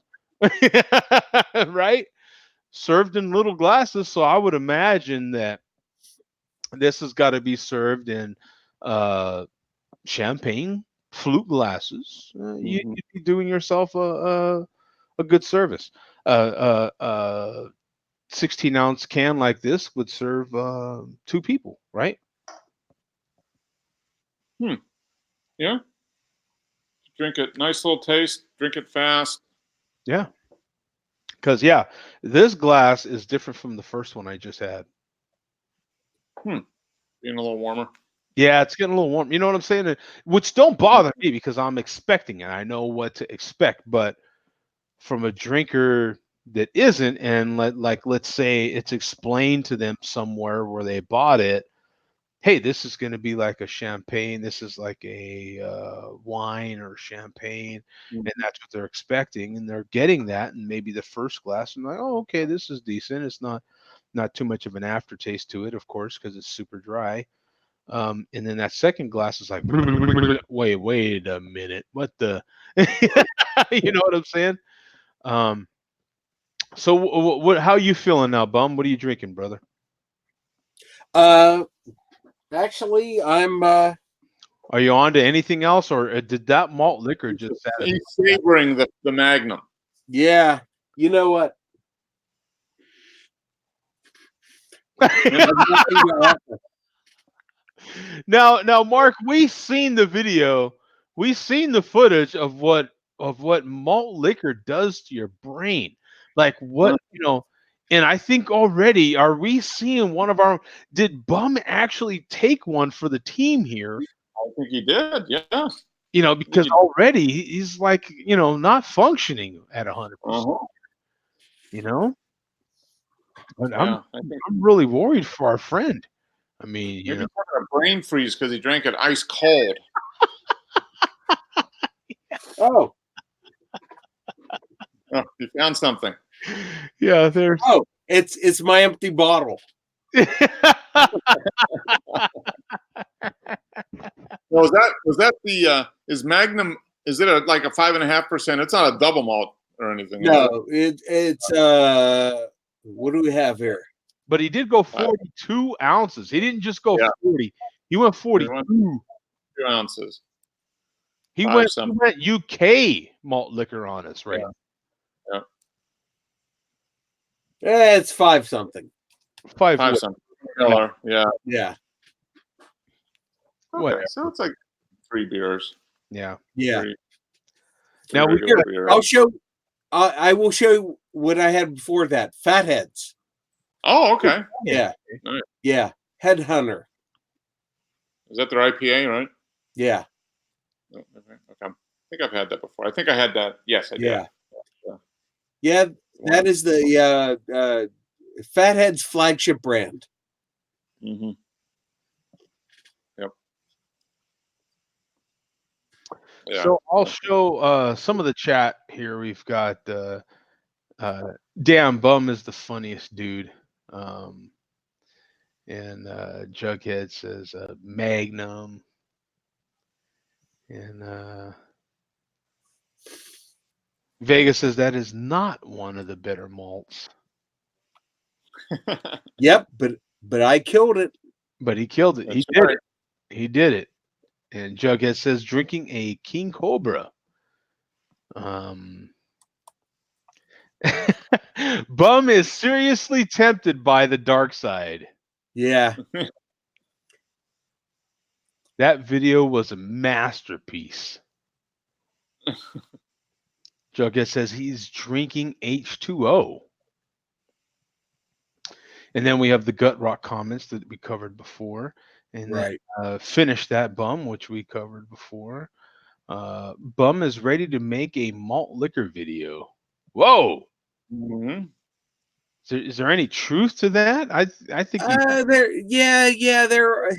Speaker 1: right? Served in little glasses. So I would imagine that this has got to be served in champagne flute glasses.
Speaker 2: Mhm.
Speaker 1: You'd be doing yourself a good service. 16-ounce can like this would serve 2 people, right?
Speaker 2: Yeah. Drink it. Nice little taste. Drink it fast.
Speaker 1: Yeah. Because this glass is different from the first one I just had.
Speaker 2: Being a little warmer.
Speaker 1: Yeah, it's getting a little warm. You know what I'm saying? Which don't bother me because I'm expecting it. I know what to expect. But from a drinker that isn't, and let's say it's explained to them somewhere where they bought it, hey, this is going to be like a champagne. This is like a wine or champagne,
Speaker 2: Mhm.
Speaker 1: and that's what they're expecting, and they're getting that. And maybe the first glass, and like, oh, okay, this is decent. It's not too much of an aftertaste to it, of course, because it's super dry. And then that second glass is like, wait a minute, what the, you know what I'm saying? Um, so what? How you feeling now, Bum? What are you drinking, brother?
Speaker 4: Actually, I'm
Speaker 1: Are you on to anything else, or did that malt liquor just
Speaker 2: He's savoring the Magnum.
Speaker 4: yeah. You know what?
Speaker 1: Now, Mark, we've seen the video, we've seen the footage of what malt liquor does to your brain. Like what, and I think already are we seeing one of our did Bum actually take one for the team here?
Speaker 2: I think he did. Yeah.
Speaker 1: Because already he's like, not functioning at 100%.
Speaker 2: Uh-huh.
Speaker 1: But
Speaker 2: Yeah.
Speaker 1: I'm really worried for our friend. I mean,
Speaker 2: Maybe he's having a brain freeze because he drank it ice cold.
Speaker 4: Oh,
Speaker 2: Oh, he found something.
Speaker 1: yeah, there's.
Speaker 4: Oh, it's my empty bottle.
Speaker 2: Was that the is Magnum? Is it like a 5.5%? It's not a double malt or anything.
Speaker 4: No, it's what do we have here?
Speaker 1: But he did go 42 ounces. He didn't just go 40. He went 42.
Speaker 2: 2 ounces.
Speaker 1: He went UK malt liquor on us, right?
Speaker 2: Yeah.
Speaker 4: It's 5 something.
Speaker 2: 5 something. Miller. Yeah.
Speaker 4: Yeah.
Speaker 2: Okay, so it's like 3 beers.
Speaker 1: Yeah.
Speaker 4: Yeah.
Speaker 1: Now
Speaker 4: I'll show. I will show you what I had before that. Fatheads.
Speaker 2: Oh, okay.
Speaker 4: Yeah.
Speaker 2: Nice.
Speaker 4: Yeah. Headhunter.
Speaker 2: Is that their IPA, right?
Speaker 4: Yeah.
Speaker 2: Okay. I think I've had that before. I think I had that. Yes, I did.
Speaker 4: Yeah. Yeah. That is the Fatheads flagship brand.
Speaker 2: Mm-hmm. Yep. Yeah.
Speaker 1: So I'll show some of the chat here. We've got Damn Bum is the funniest dude. And Jughead says Magnum. And Vegas says that is not one of the bitter malts.
Speaker 4: Yep, but I killed it.
Speaker 1: But he killed it. He
Speaker 2: That's
Speaker 1: did
Speaker 2: right.
Speaker 1: it. He did it. And Jughead says drinking a King Cobra. Bum is seriously tempted by the dark side.
Speaker 4: Yeah.
Speaker 1: That video was a masterpiece. Jughead says he's drinking H2O. And then we have the gut rock comments that we covered before. And
Speaker 4: Right.
Speaker 1: then finish that Bum, which we covered before. Bum is ready to make a malt liquor video. Whoa!
Speaker 2: Mhm.
Speaker 1: Is there any truth to that? I think
Speaker 4: There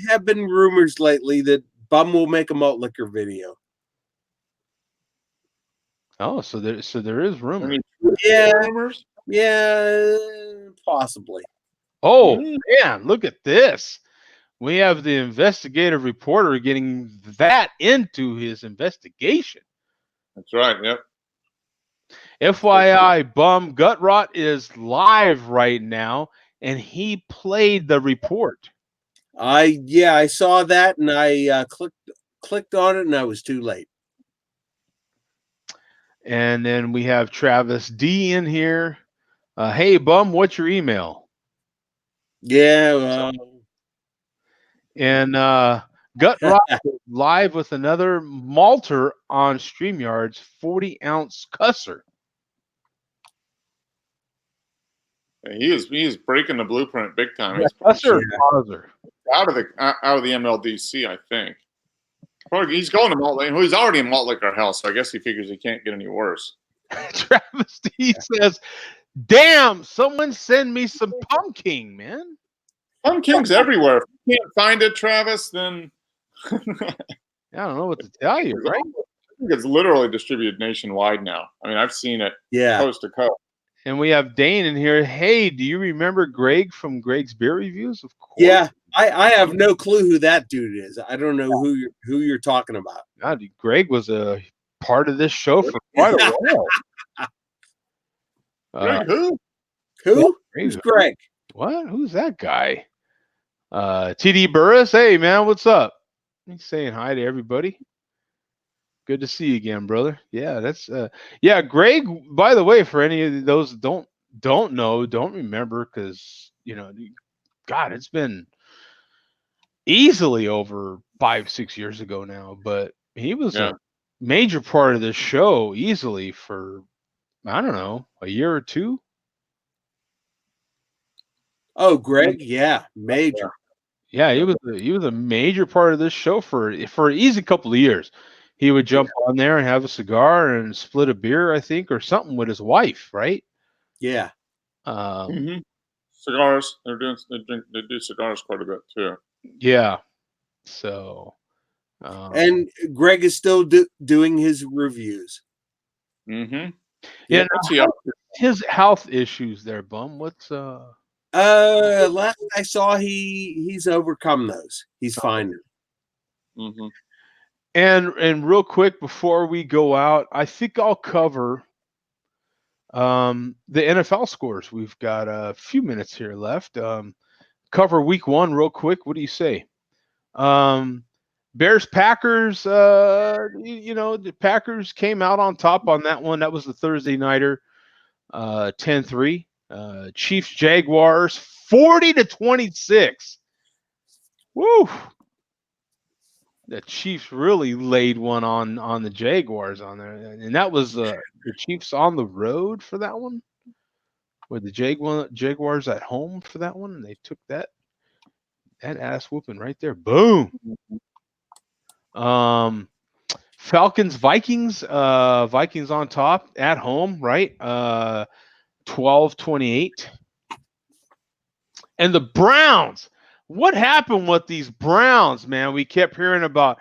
Speaker 4: have been rumors lately that Bum will make a malt liquor video.
Speaker 1: so there is rumor.
Speaker 2: Any
Speaker 4: Yeah.
Speaker 2: rumors?
Speaker 4: Yeah, possibly.
Speaker 1: Oh man, look at this. We have the investigative reporter getting that into his investigation.
Speaker 2: That's right. Yep.
Speaker 1: FYI, Bum Gut Rot is live right now, and he played the report.
Speaker 4: I saw that and I clicked on it and I was too late.
Speaker 1: And then we have Travis D in here. Hey, Bum, what's your email?
Speaker 4: Yeah.
Speaker 1: And Gut Rot live with another malter on StreamYard's 40-ounce cusser.
Speaker 2: He is breaking the blueprint big time.
Speaker 1: Yeah, cusser or causer?
Speaker 2: Out of the MLDC, I think. Or he's going to malt liquor. He's already in malt liquor hell, so I guess he figures he can't get any worse.
Speaker 1: Travis D says, "Damn, someone send me some pumpkin, man."
Speaker 2: Pumpkin's everywhere. If you can't find it, Travis, then
Speaker 1: I don't know what to tell you, right?
Speaker 2: I think it's literally distributed nationwide now. I mean, I've seen it coast to coast.
Speaker 1: And we have Dane in here. Hey, do you remember Greg from Greg's Beer Reviews? Of course.
Speaker 4: Yeah, I have no clue who that dude is. I don't know who you're talking about.
Speaker 1: God, Greg was a part of this show for quite a while.
Speaker 2: Greg, who?
Speaker 4: Who?
Speaker 1: Greg,
Speaker 4: Who's Greg?
Speaker 1: What? Who's that guy? TD Burris. Hey, man, what's up? He's saying hi to everybody. Good to see you again, brother. Yeah, that's Greg, by the way, for any of those don't know, don't remember, because God, it's been easily over 5-6 years ago now, but he was a major part of this show easily for, I don't know, a year or two.
Speaker 4: Oh, Greg, yeah, major.
Speaker 1: Yeah, he was a major part of this show for an easy couple of years. He would jump on there and have a cigar and split a beer, I think, or something with his wife, right?
Speaker 4: Yeah.
Speaker 2: Cigars. They do cigars quite a bit too.
Speaker 1: Yeah. So.
Speaker 4: And Greg is still doing his reviews.
Speaker 2: Mm-hmm.
Speaker 1: Yeah. His health issues there, Bum. What's
Speaker 4: last I saw, he's overcome those. He's fine.
Speaker 2: Mm-hmm.
Speaker 1: And real quick before we go out, I think I'll cover the NFL scores. We've got a few minutes here left. Cover week 1 real quick. What do you say? Bears Packers. The Packers came out on top on that one. That was the Thursday nighter. 10-3. Chiefs Jaguars 40-26. Woo! The Chiefs really laid one on the Jaguars on there, and that was the Chiefs on the road for that one, with the Jaguars at home for that one, and they took that ass whooping right there. Boom. Falcons Vikings. Vikings on top at home, right? 12-28. And the Browns. What happened with these Browns, man? We kept hearing about,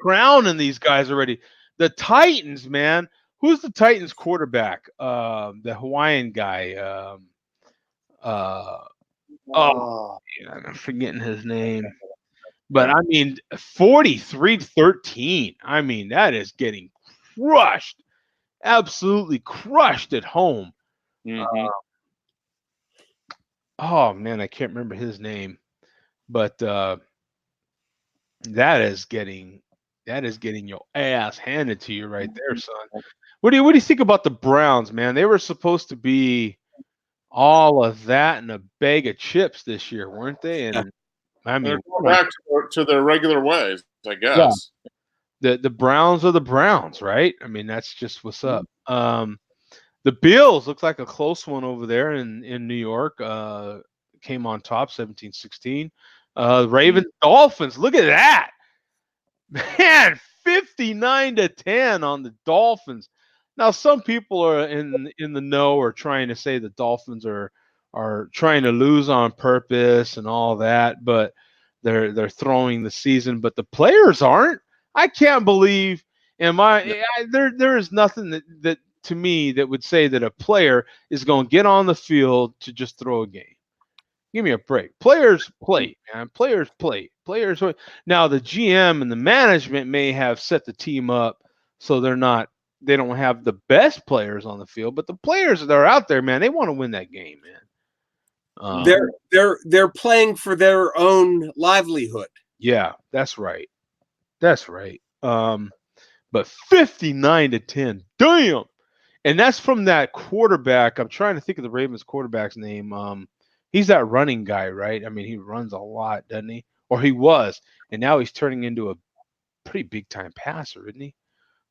Speaker 1: crowning these guys already. The Titans, man. Who's the Titans quarterback? The Hawaiian guy. I'm forgetting his name. But I mean, 43-13. I mean, that is getting crushed, absolutely crushed at home.
Speaker 2: Mhm.
Speaker 1: Oh man, I can't remember his name, but that is getting your ass handed to you right there, son. What do you think about the Browns, man? They were supposed to be all of that and a bag of chips this year, weren't they? And I mean,
Speaker 2: They're going back to their regular ways, I
Speaker 1: yeah,
Speaker 2: guess.
Speaker 1: the Browns are the Browns, right? I mean, that's just what's up. The Bills looks like a close one over there in New York. Came on top 17-16. Ravens Dolphins, look at that. Man, 59-10 on the Dolphins. Now, some people are in the know or trying to say the Dolphins are trying to lose on purpose and all that, but they're throwing the season, but the players aren't. I can't believe there is nothing that to me that would say that a player is going to get on the field to just throw a game. Give me a break. Players play, man. Players play. Players. Now the GM and the management may have set the team up so they don't have the best players on the field, but the players that are out there, man, they want to win that game, man.
Speaker 4: They're playing for their own livelihood.
Speaker 1: Yeah, that's right. That's right. But 59-10, damn. And that's from that quarterback. I'm trying to think of the Ravens quarterback's name. He's that running guy, right? I mean, he runs a lot, doesn't he? Or he was, and now he's turning into a pretty big time passer, isn't he?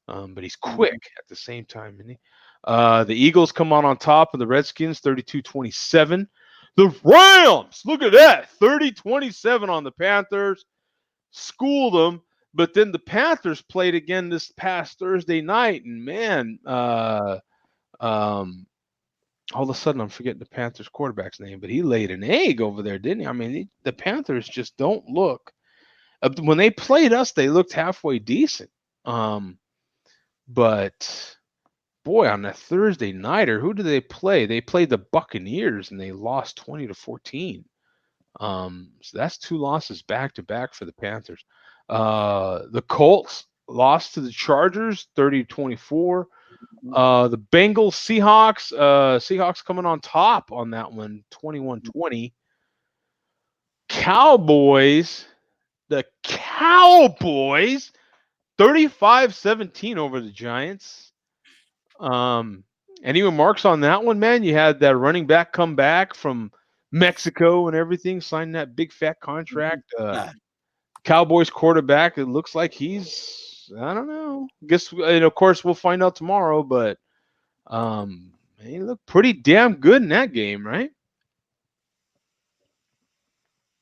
Speaker 1: But he's quick at the same time, isn't he? The Eagles come on top of the Redskins, 32-27. The Rams, look at that, 30-27 on the Panthers. Schooled them, but then the Panthers played again this past Thursday night, and man, all of a sudden I'm forgetting the Panthers quarterback's name, but he laid an egg over there, didn't he? I mean, the Panthers just don't look. When they played us, they looked halfway decent. But boy, on that Thursday nighter, who did they play? They played the Buccaneers and they lost 20-14. So that's 2 losses back to back for the Panthers. The Colts lost to the Chargers 30-24. The Bengals, Seahawks coming on top on that one, 21-20. The Cowboys, 35-17 over the Giants. Any remarks on that one, man? You had that running back come back from Mexico and everything, signed that big fat contract. Cowboys quarterback, it looks like he's, I don't know. Guess, and of course, we'll find out tomorrow, but he looked pretty damn good in that game, right?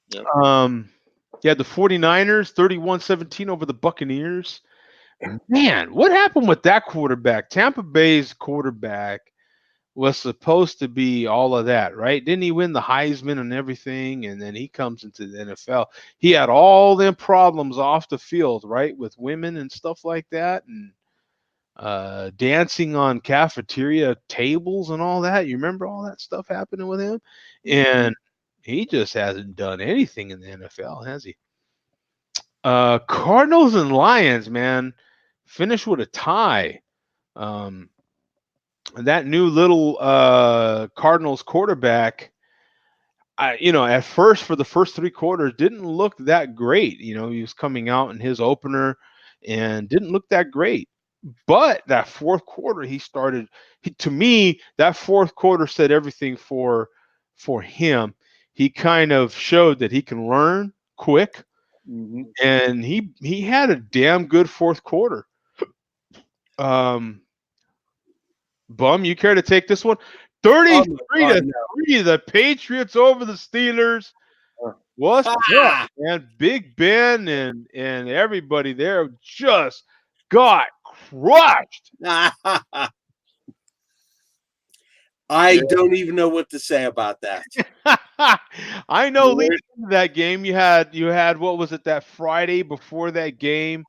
Speaker 2: Yep.
Speaker 1: You had the 49ers, 31-17 over the Buccaneers. Man, what happened with that quarterback? Tampa Bay's quarterback was supposed to be all of that, right? Didn't he win the Heisman and everything? And then he comes into the NFL. He had all them problems off the field, right? With women and stuff like that. And dancing on cafeteria tables and all that. You remember all that stuff happening with him? And he just hasn't done anything in the NFL, has he? Cardinals and Lions, man, finished with a tie. That new little Cardinals quarterback, at first for the first 3 quarters didn't look that great. He was coming out in his opener and didn't look that great. But that fourth quarter, to me, that fourth quarter said everything for him. He kind of showed that he can learn quick, and he had a damn good fourth quarter. Bum, you care to take this one? 33-3, the Patriots over the Steelers. What's up, man? Big Ben and everybody there just got crushed.
Speaker 4: I don't even know what to say about that.
Speaker 1: I know leading into that game, you had what was it, that Friday before that game?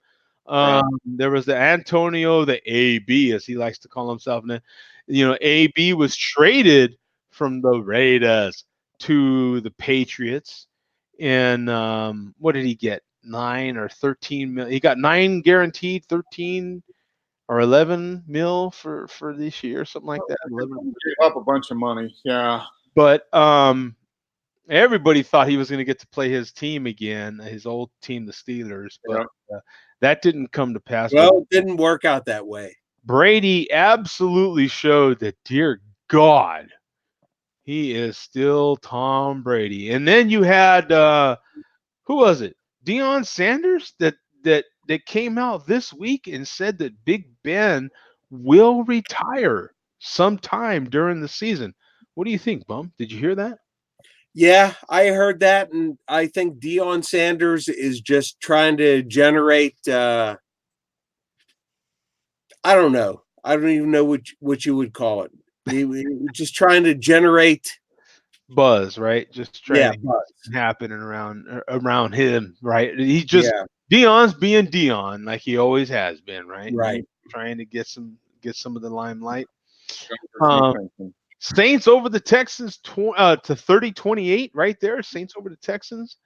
Speaker 1: There was the Antonio, the AB, as he likes to call himself. And AB was traded from the Raiders to the Patriots. And what did he get? 9 or 13 mil. He got 9 guaranteed, 13 or 11 mil for this year, something like that. 11.
Speaker 2: Gave up a bunch of money. Yeah.
Speaker 1: But everybody thought he was going to get to play his team again, his old team, the Steelers. But that didn't come to pass.
Speaker 4: Well, it didn't work out that way.
Speaker 1: Brady absolutely showed that, dear God, he is still Tom Brady. And then you had who was it? Deion Sanders that came out this week and said that Big Ben will retire sometime during the season. What do you think, Bum? Did you hear that?
Speaker 4: Yeah, I heard that, and I think Deion Sanders is just trying to generate. I don't know. I don't even know what you would call it. He was just trying to generate
Speaker 1: buzz, right? Just trying to
Speaker 4: buzz
Speaker 1: happening around him, right? He just Deion's being Deion, like he always has been, right?
Speaker 4: Right.
Speaker 1: Trying to get some of the limelight. Saints over the Texans to 30-28 right there. Saints over the Texans.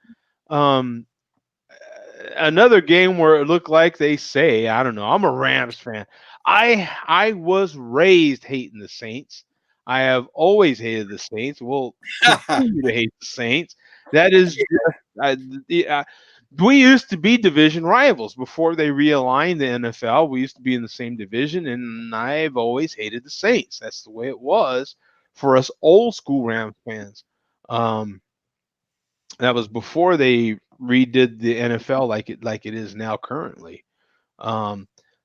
Speaker 1: Another game where it looked like they say, I don't know. I'm a Rams fan. I was raised hating the Saints. I have always hated the Saints. We'll continue to hate the Saints. That is we used to be division rivals before they realigned the NFL. We used to be in the same division, and I've always hated the Saints. That's the way it was for us old school Rams fans. That was before they redid the NFL like it is now currently.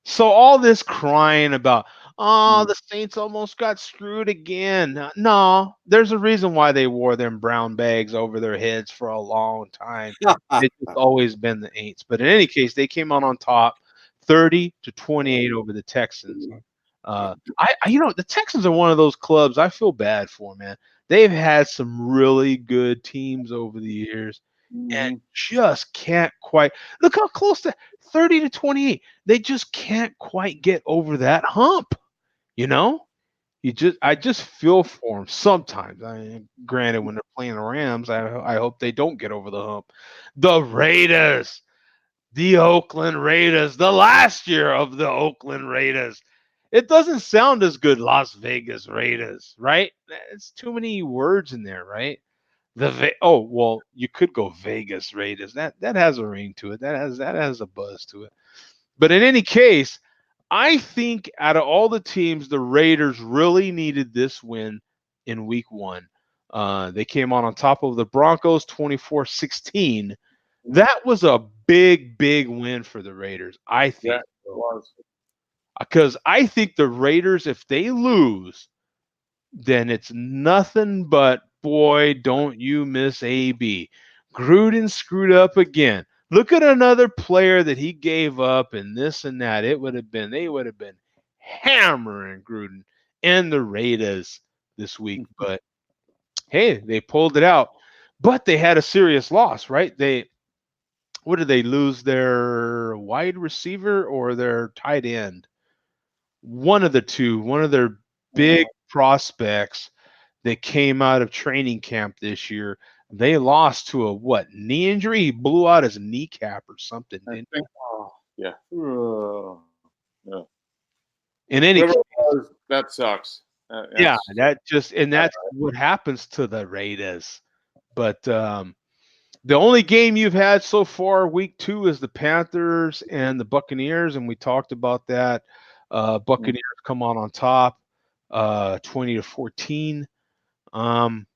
Speaker 1: So all this crying about, the Saints almost got screwed again. No, there's a reason why they wore them brown bags over their heads for a long time. It's always been the Aints. But in any case, they came out on top, 30-28 over the Texans. The Texans are one of those clubs I feel bad for, man. They've had some really good teams over the years and just can't quite look how close to 30-28. They just can't quite get over that hump. I just feel for them sometimes. Granted, when they're playing the Rams, I hope they don't get over the hump. The Raiders, the Oakland Raiders, the last year of the Oakland Raiders. It doesn't sound as good, Las Vegas Raiders, right? It's too many words in there, right? You could go Vegas Raiders. That has a ring to it. That has a buzz to it. But in any case, I think out of all the teams, the Raiders really needed this win in week 1. They came on top of the Broncos 24-16. That was a big, big win for the Raiders, I think.
Speaker 2: Yeah, it was.
Speaker 1: Because I think the Raiders, if they lose, then it's nothing but, boy, don't you miss AB. Gruden screwed up again. Look at another player that he gave up and this and that. They would have been hammering Gruden and the Raiders this week. But hey, they pulled it out. But they had a serious loss, right? What did they lose? Their wide receiver or their tight end? One of the two, one of their big prospects that came out of training camp this year, they lost to a knee injury? He blew out his kneecap or something.
Speaker 2: Yeah.
Speaker 1: In any case,
Speaker 2: that sucks.
Speaker 1: That's what happens to the Raiders. But the only game you've had so far, week 2, is the Panthers and the Buccaneers, and we talked about that. Buccaneers come on top, 20-14. And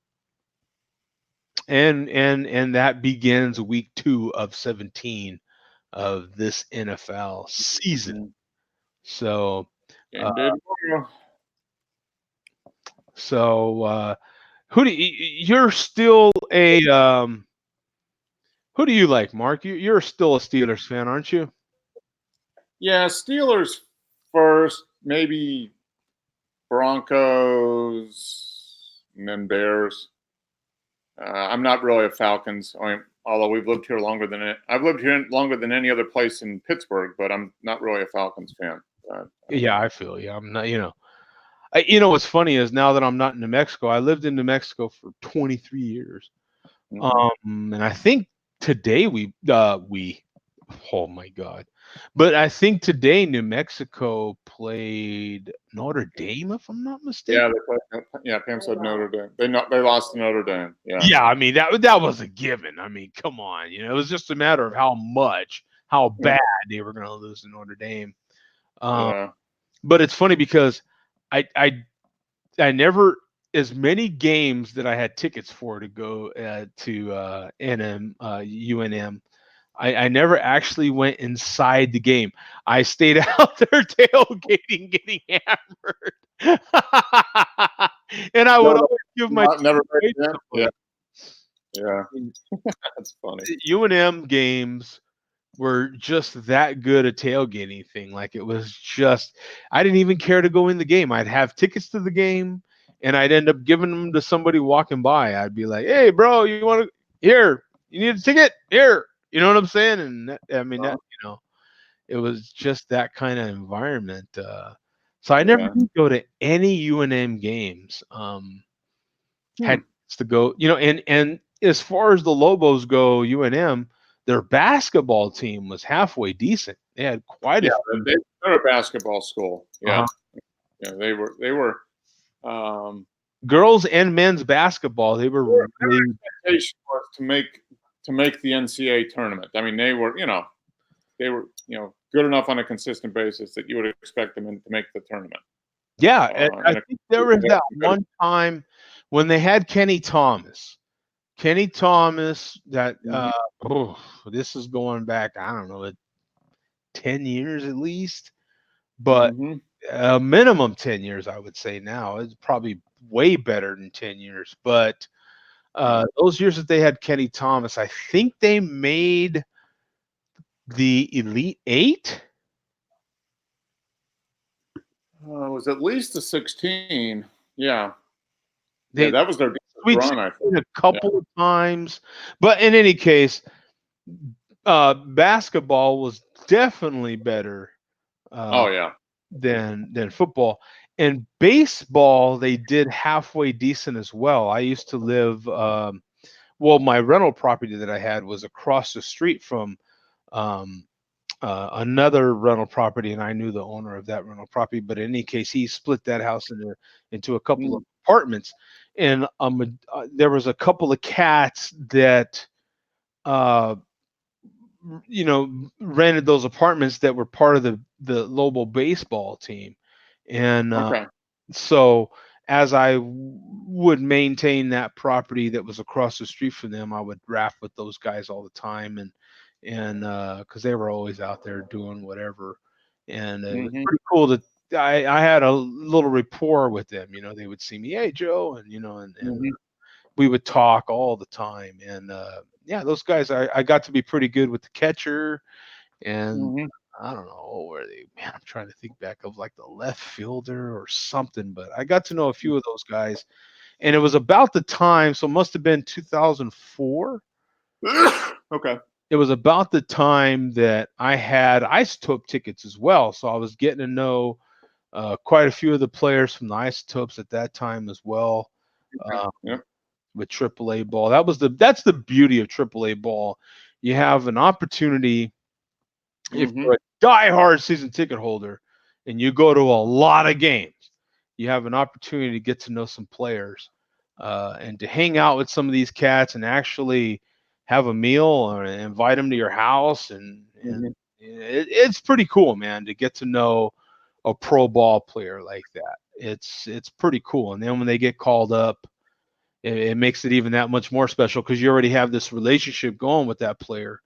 Speaker 1: that begins week 2 of 17 of this NFL season. So, you're still a who do you like, Mark? You're still a Steelers fan, aren't you?
Speaker 2: Yeah, Steelers first, maybe Broncos, and then Bears. I'm not really a Falcons. Although we've lived here longer than it. I've lived here longer than any other place in Pittsburgh, but I'm not really a Falcons fan.
Speaker 1: Yeah, I feel you. I'm not. What's funny is now that I'm not in New Mexico, I lived in New Mexico for 23 years, and I think today Oh my God! But I think today New Mexico played Notre Dame, if I'm not mistaken.
Speaker 2: Yeah, they played, yeah. Pam said Notre Dame. They lost to Notre Dame. Yeah.
Speaker 1: Yeah, I mean that was a given. I mean, come on, it was just a matter of how
Speaker 2: Yeah.
Speaker 1: bad they were going to lose to Notre Dame.
Speaker 2: Yeah.
Speaker 1: But it's funny because I never, as many games that I had tickets for to go to UNM. I never actually went inside the game. I stayed out there tailgating, getting hammered, and I would
Speaker 2: No,
Speaker 1: always give my
Speaker 2: never
Speaker 1: ticket
Speaker 2: heard
Speaker 1: to
Speaker 2: that. Yeah.
Speaker 1: somebody.
Speaker 2: Yeah. That's funny.
Speaker 1: UNM games were just that good a tailgating thing. Like it was just, I didn't even care to go in the game. I'd have tickets to the game, and I'd end up giving them to somebody walking by. I'd be like, "Hey, bro, you want to here? You need a ticket here?" You know what I'm saying? And I mean, it was just that kind of environment. So I never
Speaker 2: Yeah.
Speaker 1: did go to any UNM games. Had to go, and as far as the Lobos go, UNM, their basketball team was halfway decent. They had quite
Speaker 2: Yeah.
Speaker 1: a few.
Speaker 2: They're a basketball school. Yeah.
Speaker 1: Uh-huh.
Speaker 2: Yeah. They were.
Speaker 1: Girls and men's basketball, they were
Speaker 2: Their
Speaker 1: really
Speaker 2: expectation was to make the NCAA tournament. I mean, they were good enough on a consistent basis that you would expect them to make the tournament.
Speaker 1: yeah. And I
Speaker 2: And
Speaker 1: think there was that one time when they had Kenny Thomas. Kenny Thomas, that this is going back, I don't know, 10 years at least, but
Speaker 2: Mhm.
Speaker 1: a minimum 10 years, I would say now. It's probably way better than 10 years. But those years that they had Kenny Thomas, I think they made the Elite Eight.
Speaker 2: It was at least a 16. Yeah.
Speaker 1: They
Speaker 2: That was their deepest
Speaker 1: Sweet
Speaker 2: run, I think.
Speaker 1: 16 a couple of times. But in any case, basketball was definitely better
Speaker 2: Oh yeah.
Speaker 1: than football. And baseball, they did halfway decent as well. I used to live, my rental property that I had was across the street from um, another rental property, and I knew the owner of that rental property. But in any case, he split that house into a couple of apartments, and there was a couple of cats that uh, rented those apartments that were part of the Lobo baseball team, and
Speaker 2: Okay.
Speaker 1: so as I would maintain that property that was across the street from them, I would raft with those guys all the time, and because they were always out there doing whatever, and it was pretty cool that I had a little rapport with them. They would see me, "Hey, Joe," and and we would talk all the time, and yeah, those guys, I got to be pretty good with the catcher, and I don't know, what were they? Man, I'm trying to think back of like the left fielder or something, but I got to know a few of those guys, and it was about the time, so it must have been 2004.
Speaker 2: Okay.
Speaker 1: It was about the time that I had Isotope tickets as well, so I was getting to know quite a few of the players from the Isotopes at that time as well.
Speaker 2: Yep.
Speaker 1: With AAA ball, that's the beauty of AAA ball. You have an opportunity, if you're a diehard season ticket holder and you go to a lot of games, you have an opportunity to get to know some players and to hang out with some of these cats and actually have a meal or invite them to your house. And it's pretty cool, man, to get to know a pro ball player like that. It's pretty cool. And then when they get called up, it makes it even that much more special because you already have this relationship going with that player.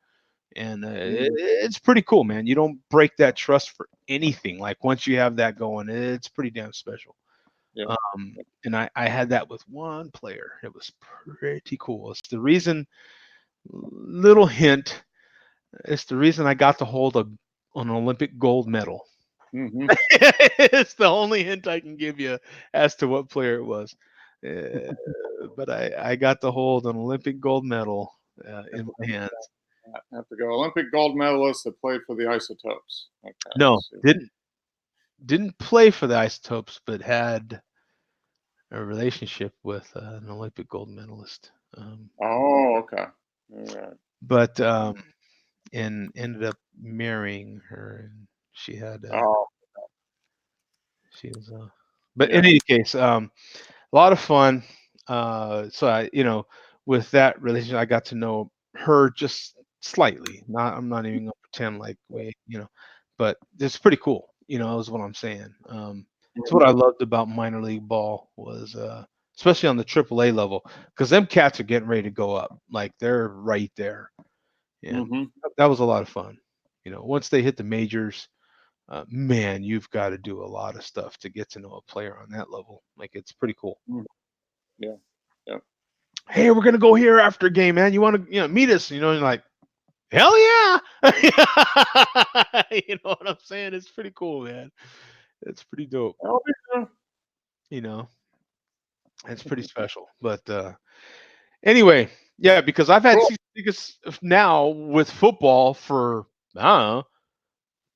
Speaker 1: And it's pretty cool, man. You don't break that trust for anything. Like once you have that going, it's pretty damn special.
Speaker 2: Yeah.
Speaker 1: And I had that with one player. It was pretty cool. It's the reason, little hint, it's the reason I got to hold an Olympic gold medal. It's the only hint I can give you as to what player it was. But I got to hold an Olympic gold medal in my hands.
Speaker 2: Have to go. Olympic gold medalist that played for the Isotopes. Okay.
Speaker 1: No, didn't play for the Isotopes, but had a relationship with an Olympic gold medalist.
Speaker 2: Okay. All right.
Speaker 1: But and ended up marrying her, and she had
Speaker 2: Oh,
Speaker 1: she was but
Speaker 2: Yeah.
Speaker 1: in any case, a lot of fun. So I, with that relationship, I got to know her just slightly. Not, I'm not even gonna pretend like but it's pretty cool. Is what I'm saying. It's what I loved about minor league ball was, especially on the AAA level, because them cats are getting ready to go up. Like they're right there, and
Speaker 2: hmm
Speaker 1: that was a lot of fun. Once they hit the majors, man, you've got to do a lot of stuff to get to know a player on that level. Like it's pretty cool.
Speaker 2: Yeah. Yeah.
Speaker 1: Hey, we're gonna go here after a game, man. You want to, meet us? And you're like, hell yeah. You know what I'm saying? It's pretty cool, man. It's pretty dope.
Speaker 2: Oh, yeah.
Speaker 1: You know, it's pretty special. But anyway, yeah, because I've had
Speaker 2: Cool.
Speaker 1: season tickets now with football for I don't know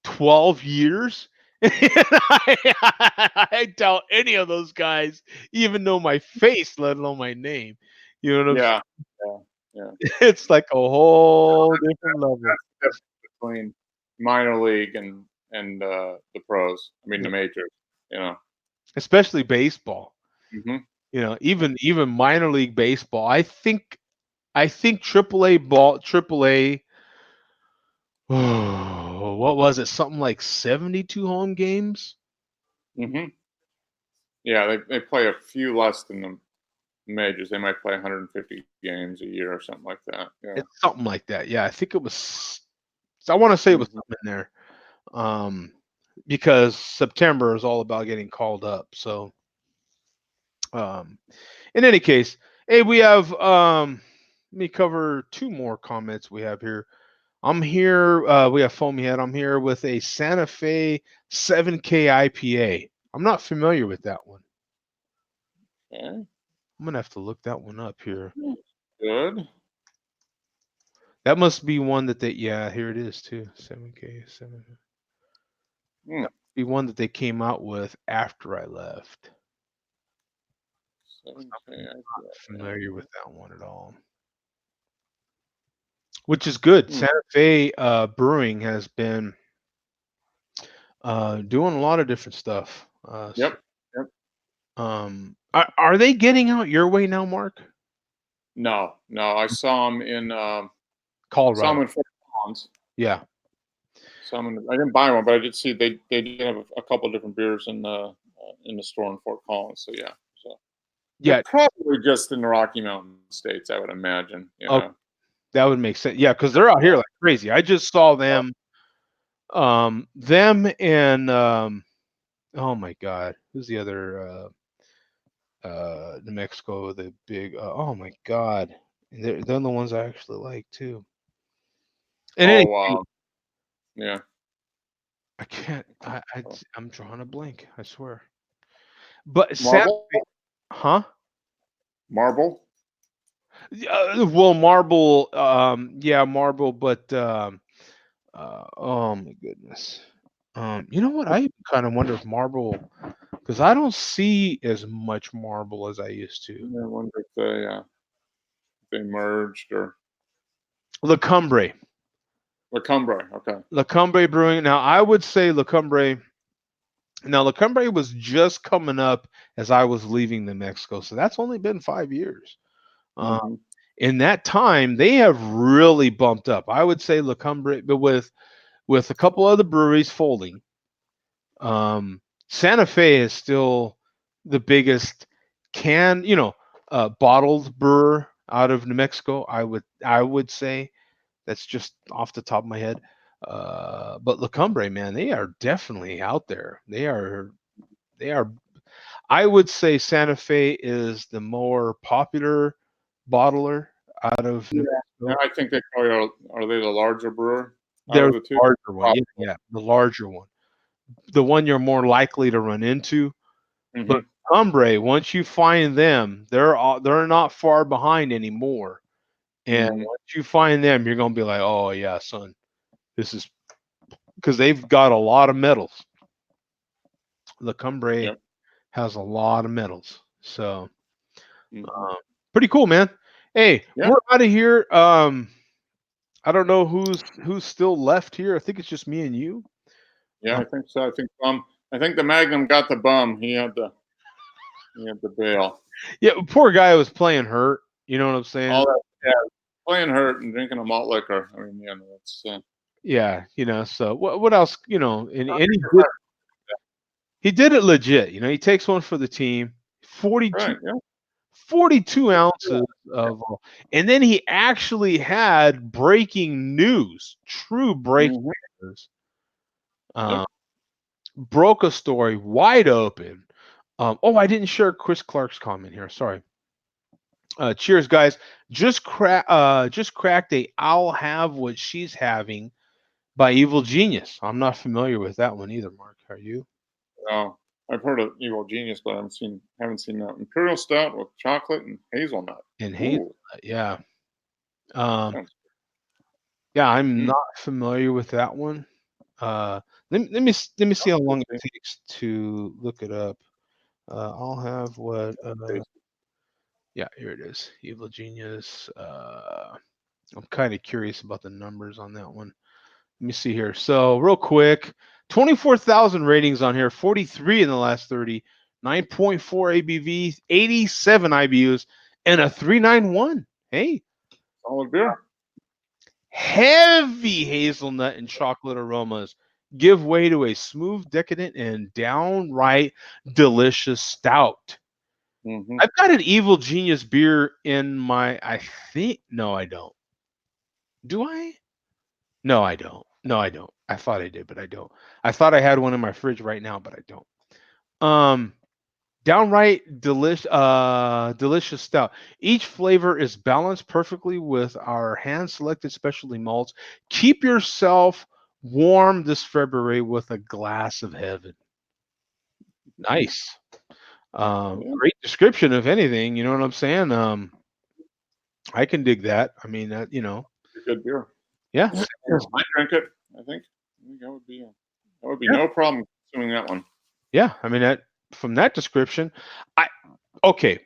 Speaker 1: 12 years. And I doubt any of those guys even know my face, let alone my name. You know what I'm
Speaker 2: Yeah. Yeah.
Speaker 1: It's like a whole different level.
Speaker 2: That's between minor league and the pros. I mean, the majors. You know.
Speaker 1: Especially baseball.
Speaker 2: hmm
Speaker 1: Even minor league baseball. I think AAA. What was it? Something like 72 home games?
Speaker 2: hmm Yeah, they play a few less than the majors. They might play 150 games a year or something like that. Yeah.
Speaker 1: It's something like that. Yeah, I think it was. I want to say it was
Speaker 2: Mhm.
Speaker 1: something in there. Because September is all about getting called up. So, um, in any case, hey, we have let me cover two more comments we have here. I'm here. We have Foamy Head. I'm here with a Santa Fe 7K IPA. I'm not familiar with that one.
Speaker 2: Okay.
Speaker 1: I'm gonna have to look that one up here.
Speaker 2: Good.
Speaker 1: That must be one that yeah, here it is too. 7K.
Speaker 2: Hmm.
Speaker 1: That must be one that they came out with after I left.
Speaker 2: 7K.
Speaker 1: I'm not familiar with that one at all. Which is good.
Speaker 2: Hmm.
Speaker 1: Santa Fe Brewing has been doing a lot of different stuff.
Speaker 2: Yep. Yep.
Speaker 1: Are they getting out your way now, Mark?
Speaker 2: No. I saw them in
Speaker 1: Colorado.
Speaker 2: Fort Collins.
Speaker 1: Yeah.
Speaker 2: I didn't buy one, but I did see they did have a couple different beers in the store in Fort Collins. So yeah. So
Speaker 1: Yeah.
Speaker 2: they're probably just in the Rocky Mountain states, I would imagine. You
Speaker 1: Oh,
Speaker 2: know.
Speaker 1: that would make sense. Yeah, because they're out here like crazy. I just saw them. Them and oh my God, who's the other New Mexico, the big oh my God. They're the ones I actually like too. And
Speaker 2: Oh,
Speaker 1: anyway,
Speaker 2: yeah.
Speaker 1: I can't. I'm drawing a blank. I swear. But
Speaker 2: Marble.
Speaker 1: huh?
Speaker 2: Marble.
Speaker 1: Well, Marble. Yeah, Marble. But oh my goodness. You know what? I kind of wonder if Marble, because I don't see as much Marble as I used to.
Speaker 2: I wonder if they merged or
Speaker 1: La Cumbre.
Speaker 2: La Cumbre. Okay.
Speaker 1: La Cumbre Brewing. Now, I would say La Cumbre. Now, La Cumbre was just coming up as I was leaving New Mexico, so that's only been 5 years.
Speaker 2: Mhm.
Speaker 1: In that time, they have really bumped up. I would say La Cumbre, but with a couple other breweries folding, Santa Fe is still the biggest bottled brewer out of New Mexico. I would say that's just off the top of my head. But La Cumbre, man, they are definitely out there. They are. I would say Santa Fe is the more popular bottler out of New
Speaker 2: Yeah,
Speaker 1: Mexico.
Speaker 2: I think they probably are they the larger brewer out
Speaker 1: They're
Speaker 2: of
Speaker 1: the
Speaker 2: the two?
Speaker 1: larger one.
Speaker 2: Probably.
Speaker 1: Yeah, the larger one. The one you're more likely to run into. But
Speaker 2: Mhm.
Speaker 1: Cumbre, once you find them, they're not far behind anymore. And
Speaker 2: Mhm.
Speaker 1: once you find them, you're gonna be like, oh yeah, son, this is because they've got a lot of medals. La Cumbre
Speaker 2: Yep.
Speaker 1: has a lot of medals, so
Speaker 2: Mhm.
Speaker 1: pretty cool, man. Hey,
Speaker 2: Yeah.
Speaker 1: we're out of here. I don't know who's still left here. I think it's just me and you.
Speaker 2: Yeah, I think so. I think the Magnum got the bum. He had the bail.
Speaker 1: Yeah, poor guy was playing hurt. You know what I'm saying?
Speaker 2: All that, yeah, playing hurt and drinking a malt liquor. I mean, that's
Speaker 1: Yeah, so what else? And he did it legit. He takes one for the team. 42,
Speaker 2: right. Yeah.
Speaker 1: 42 ounces of, and then he actually had breaking news, true breaking news. Broke a story wide open. I didn't share Chris Clark's comment here. Sorry. Cheers, guys. Just cracked a "I'll have what she's having" by Evil Genius. I'm not familiar with that one either, Mark. Are you?
Speaker 2: Oh, I've heard of Evil Genius, but I haven't seen that. Imperial Stout with chocolate and hazelnut.
Speaker 1: And hazelnut, yeah. Yeah, I'm not familiar with that one. Let me see how long it takes to look it up. I'll have what. Yeah, here it is. Evil Genius. I'm kind of curious about the numbers on that one. Let me see here. So real quick, 24,000 ratings on here, 43 in the last 30, 9.4 ABV, 87 IBUs, and a 391. Hey,
Speaker 2: solid beer.
Speaker 1: Heavy hazelnut and chocolate aromas give way to a smooth, decadent, and downright delicious stout.
Speaker 2: Mm-hmm.
Speaker 1: I've got an Evil Genius beer in my. No, I don't. Do I? No, I don't. No, I don't. I thought I did, but I don't. I thought I had one in my fridge right now, but I don't. Downright delicious stout. Each flavor is balanced perfectly with our hand-selected specialty malts. Keep yourself warm this February with a glass of heaven. Nice. Great description, if anything. You know what I'm saying? I can dig that. I mean,
Speaker 2: good beer.
Speaker 1: Yeah,
Speaker 2: I drink it. I think that would be no problem consuming that one.
Speaker 1: Yeah, I mean from that description,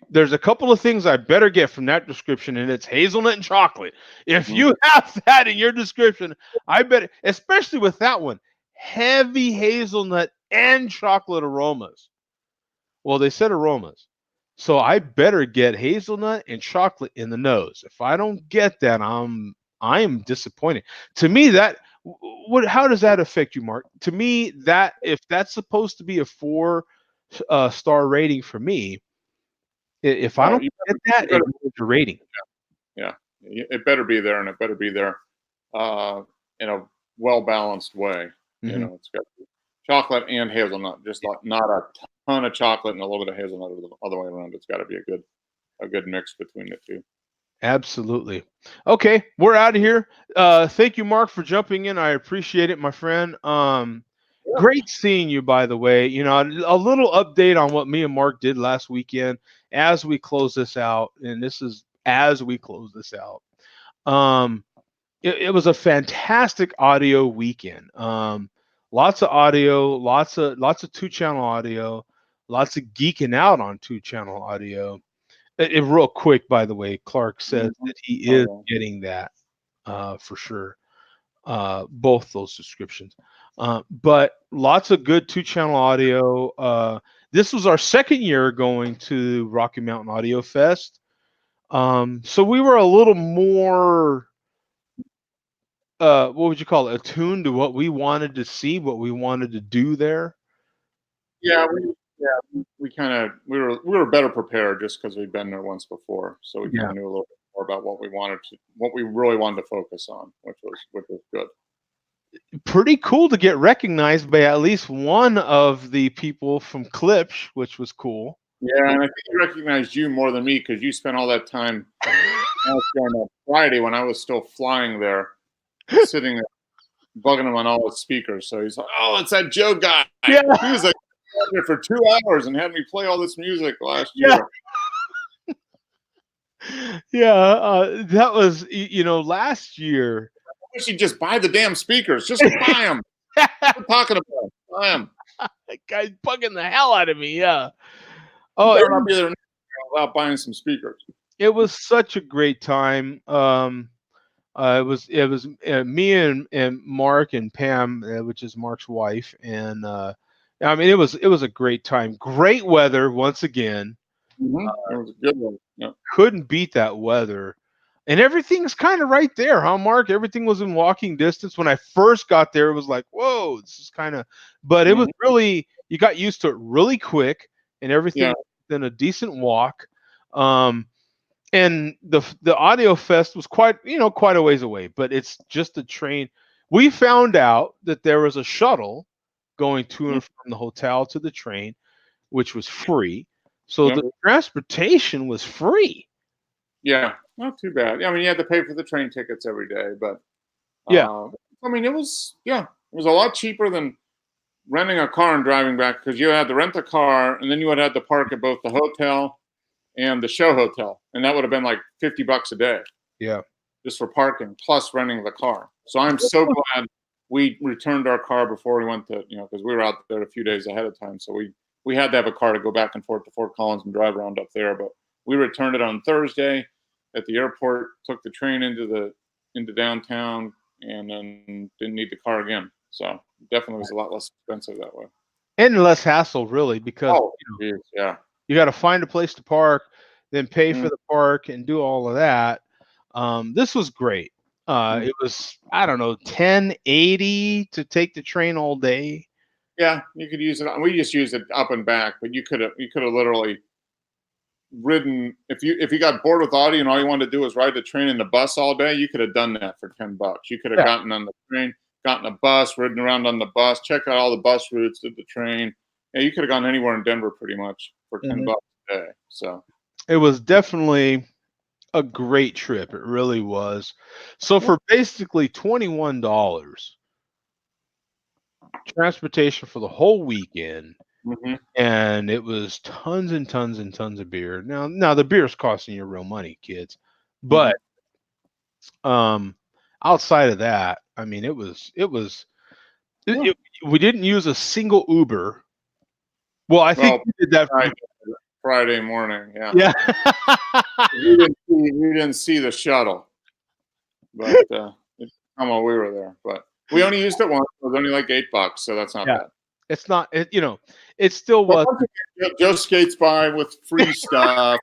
Speaker 1: there's a couple of things I better get from that description, and it's hazelnut and chocolate. If you have that in your description, I bet, especially with that one, heavy hazelnut and chocolate aromas. Well, they said aromas. So I better get hazelnut and chocolate in the nose. If I don't get that, I am disappointed. To me, how does that affect you, Mark? To me, that if that's supposed to be a 4-star rating for me, if I don't get that, it's a rating.
Speaker 2: Yeah, it better be there, and it better be there in a well-balanced way.
Speaker 1: Mm-hmm.
Speaker 2: It's got chocolate and hazelnut, just not a ton of chocolate and a little bit of hazelnut or the other way around. It's got to be a good mix between the two.
Speaker 1: Absolutely. Okay, we're out of here. Thank you, Mark, for jumping in. I appreciate it, my friend. Great seeing you, by the way. A little update on what me and Mark did last weekend as we close this out, and this is as we close this out. It was a fantastic audio weekend. Lots of audio, lots of 2-channel audio, lots of geeking out on 2-channel audio. Real quick, by the way, Clark says that he is getting that for sure. Both those descriptions. But lots of good 2-channel audio. This was our second year going to Rocky Mountain Audio Fest. So we were a little more, what would you call it, attuned to what we wanted to see, what we wanted to do there.
Speaker 2: Yeah, we were better prepared just because we'd been there once before, so we kind of knew a little bit more about what we really wanted to focus on, which was good.
Speaker 1: Pretty cool to get recognized by at least one of the people from Klipsch, which was cool.
Speaker 2: Yeah, and I think he recognized you more than me because you spent all that time on Friday when I was still flying there, sitting there, bugging him on all his speakers. So he's like, "Oh, it's that Joe guy."
Speaker 1: Yeah.
Speaker 2: He was like there for 2 hours and had me play all this music last year.
Speaker 1: Yeah, that was last year.
Speaker 2: I wish you'd just buy the damn speakers. Just buy them. What are you talking about? Buy them.
Speaker 1: That guy's bugging the hell out of me. Yeah.
Speaker 2: Oh, I'll be there without buying some speakers.
Speaker 1: It was such a great time. It was me and Mark and Pam, which is Mark's wife, and I mean it was a great time. Great weather once again.
Speaker 2: It was a good one. Yeah.
Speaker 1: Couldn't beat that weather. And everything's kind of right there, huh, Mark? Everything was in walking distance. When I first got there, it was like, whoa, this is kind of, but it was really, you got used to it really quick, and everything
Speaker 2: Yeah.
Speaker 1: within a decent walk. And the Audio Fest was quite a ways away, but it's just a train. We found out that there was a shuttle going to and from the hotel to the train, which was free. So
Speaker 2: Yep.
Speaker 1: the transportation was free.
Speaker 2: Yeah, not too bad. I mean, you had to pay for the train tickets every day, but
Speaker 1: Yeah.
Speaker 2: I mean, it was a lot cheaper than renting a car and driving back, because you had to rent a car and then you would have to park at both the hotel and the show hotel, and that would have been like $50 a day
Speaker 1: Yeah.
Speaker 2: just for parking plus renting the car. So I'm so glad we returned our car before we went to, because we were out there a few days ahead of time, so we had to have a car to go back and forth to Fort Collins and drive around up there. But we returned it on Thursday at the airport, took the train into downtown, and then didn't need the car again. So definitely was a lot less expensive that way.
Speaker 1: And less hassle, really, because
Speaker 2: Geez, yeah.
Speaker 1: you got to find a place to park, then pay for the park and do all of that. This was great. It was, I don't know, $10.80 to take the train all day.
Speaker 2: Yeah, you could use it. We just used it up and back, but you could have literally ridden if you got bored with audio and all you wanted to do was ride the train and the bus all day. You could have done that for $10. You could have gotten on the train, gotten a bus, ridden around on the bus, checked out all the bus routes, did the train. Yeah, you could have gone anywhere in Denver pretty much for $10 a day. So
Speaker 1: it was definitely a great trip. It really was. So for basically $21, transportation for the whole weekend, and it was tons and tons and tons of beer. Now the beer's costing you real money, kids, but outside of that, I mean, we didn't use a single Uber. Well, I think we did that
Speaker 2: Friday morning. Yeah.
Speaker 1: Yeah.
Speaker 2: we didn't see the shuttle, but we were there. But we only used it once. It was only like $8, so that's not bad.
Speaker 1: It's not. It still was.
Speaker 2: Joe skates by with free stuff.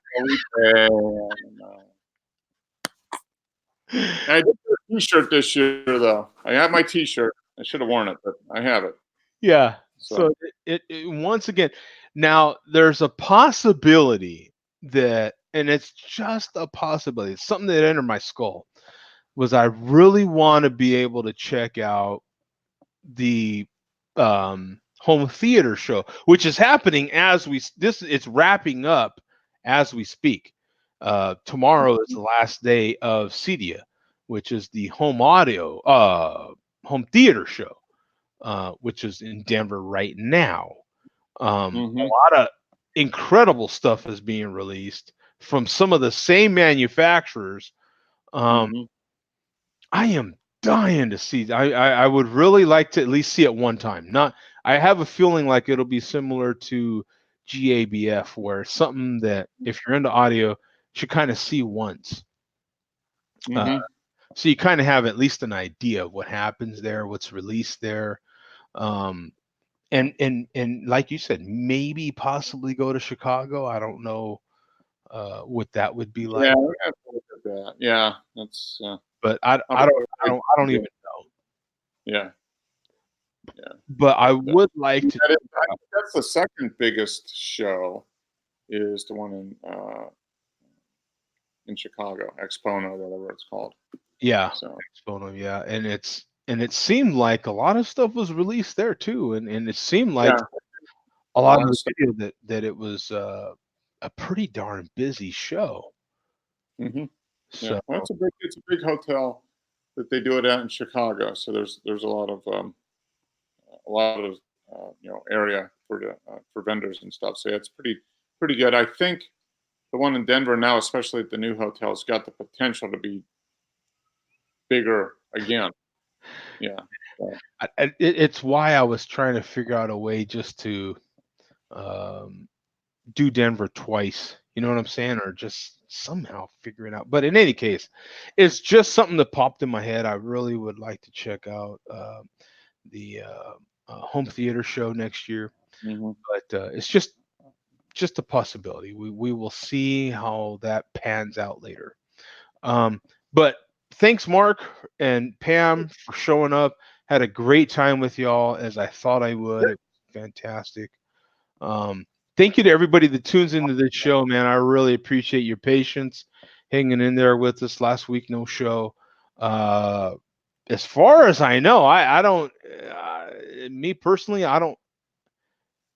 Speaker 2: I did a T-shirt this year, though. I have my T-shirt. I should have worn it, but I have it.
Speaker 1: Yeah. So it once again, now there's a possibility that, and it's just a possibility, it's something that entered my skull, was I really want to be able to check out the home theater show, which is happening it's wrapping up as we speak. Tomorrow is the last day of CEDIA, which is the home theater show, which is in Denver right now. A lot of incredible stuff is being released from some of the same manufacturers. I am dying to see. I would really like to at least see it one time. I have a feeling like it'll be similar to GABF, where it's something that if you're into audio, you should kind of see once. So you kind of have at least an idea of what happens there, what's released there. And like you said, maybe possibly go to Chicago. I don't know what that would be like.
Speaker 2: Yeah, we have to look at that. Yeah, that's.
Speaker 1: But I don't even know.
Speaker 2: Yeah.
Speaker 1: But I would like to.
Speaker 2: That's the second biggest show, is the one in Chicago, Expono, whatever it's called.
Speaker 1: Yeah,
Speaker 2: so.
Speaker 1: Expono, yeah, and it seemed like a lot of stuff was released there too, and it seemed like a lot of the video that it was a pretty darn busy show.
Speaker 2: So well, it's a big hotel that they do it at in Chicago. So there's a lot of area for vendors and stuff. So yeah, it's pretty good. I think the one in Denver now, especially at the new hotel, has got the potential to be bigger again. Yeah.
Speaker 1: It's why I was trying to figure out a way just to do Denver twice, You know what I'm saying? Or just somehow figure it out. But in any case, it's just something that popped in my head. I really would like to check out the home theater show next year,
Speaker 2: Mhm.
Speaker 1: but it's just a possibility. We will see how that pans out later. But thanks, Mark and Pam, for showing up. Had a great time with y'all, as I thought I would. It was fantastic. Um, Thank you to everybody that tunes into this show, man. I really appreciate your patience hanging in there with us last week. No show. Uh, as far as I know, I don't. Me personally, I don't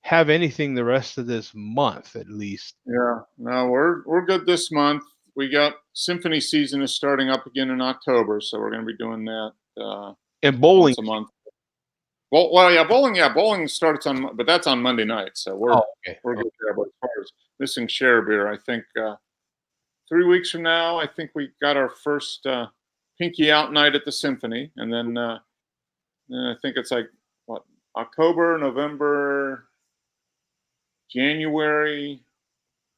Speaker 1: have anything the rest of this month, at least.
Speaker 2: Yeah, no, we're good this month. We got symphony season is starting up again in October, so we're going to be doing that
Speaker 1: And bowling.
Speaker 2: once a month. Bowling starts on, but that's on Monday night, so we're
Speaker 1: Oh, okay.
Speaker 2: we're good there. But as far as missing share beer, I think 3 weeks from now, I think we got our first pinky out night at the symphony, and then I think it's like what, October, November, January.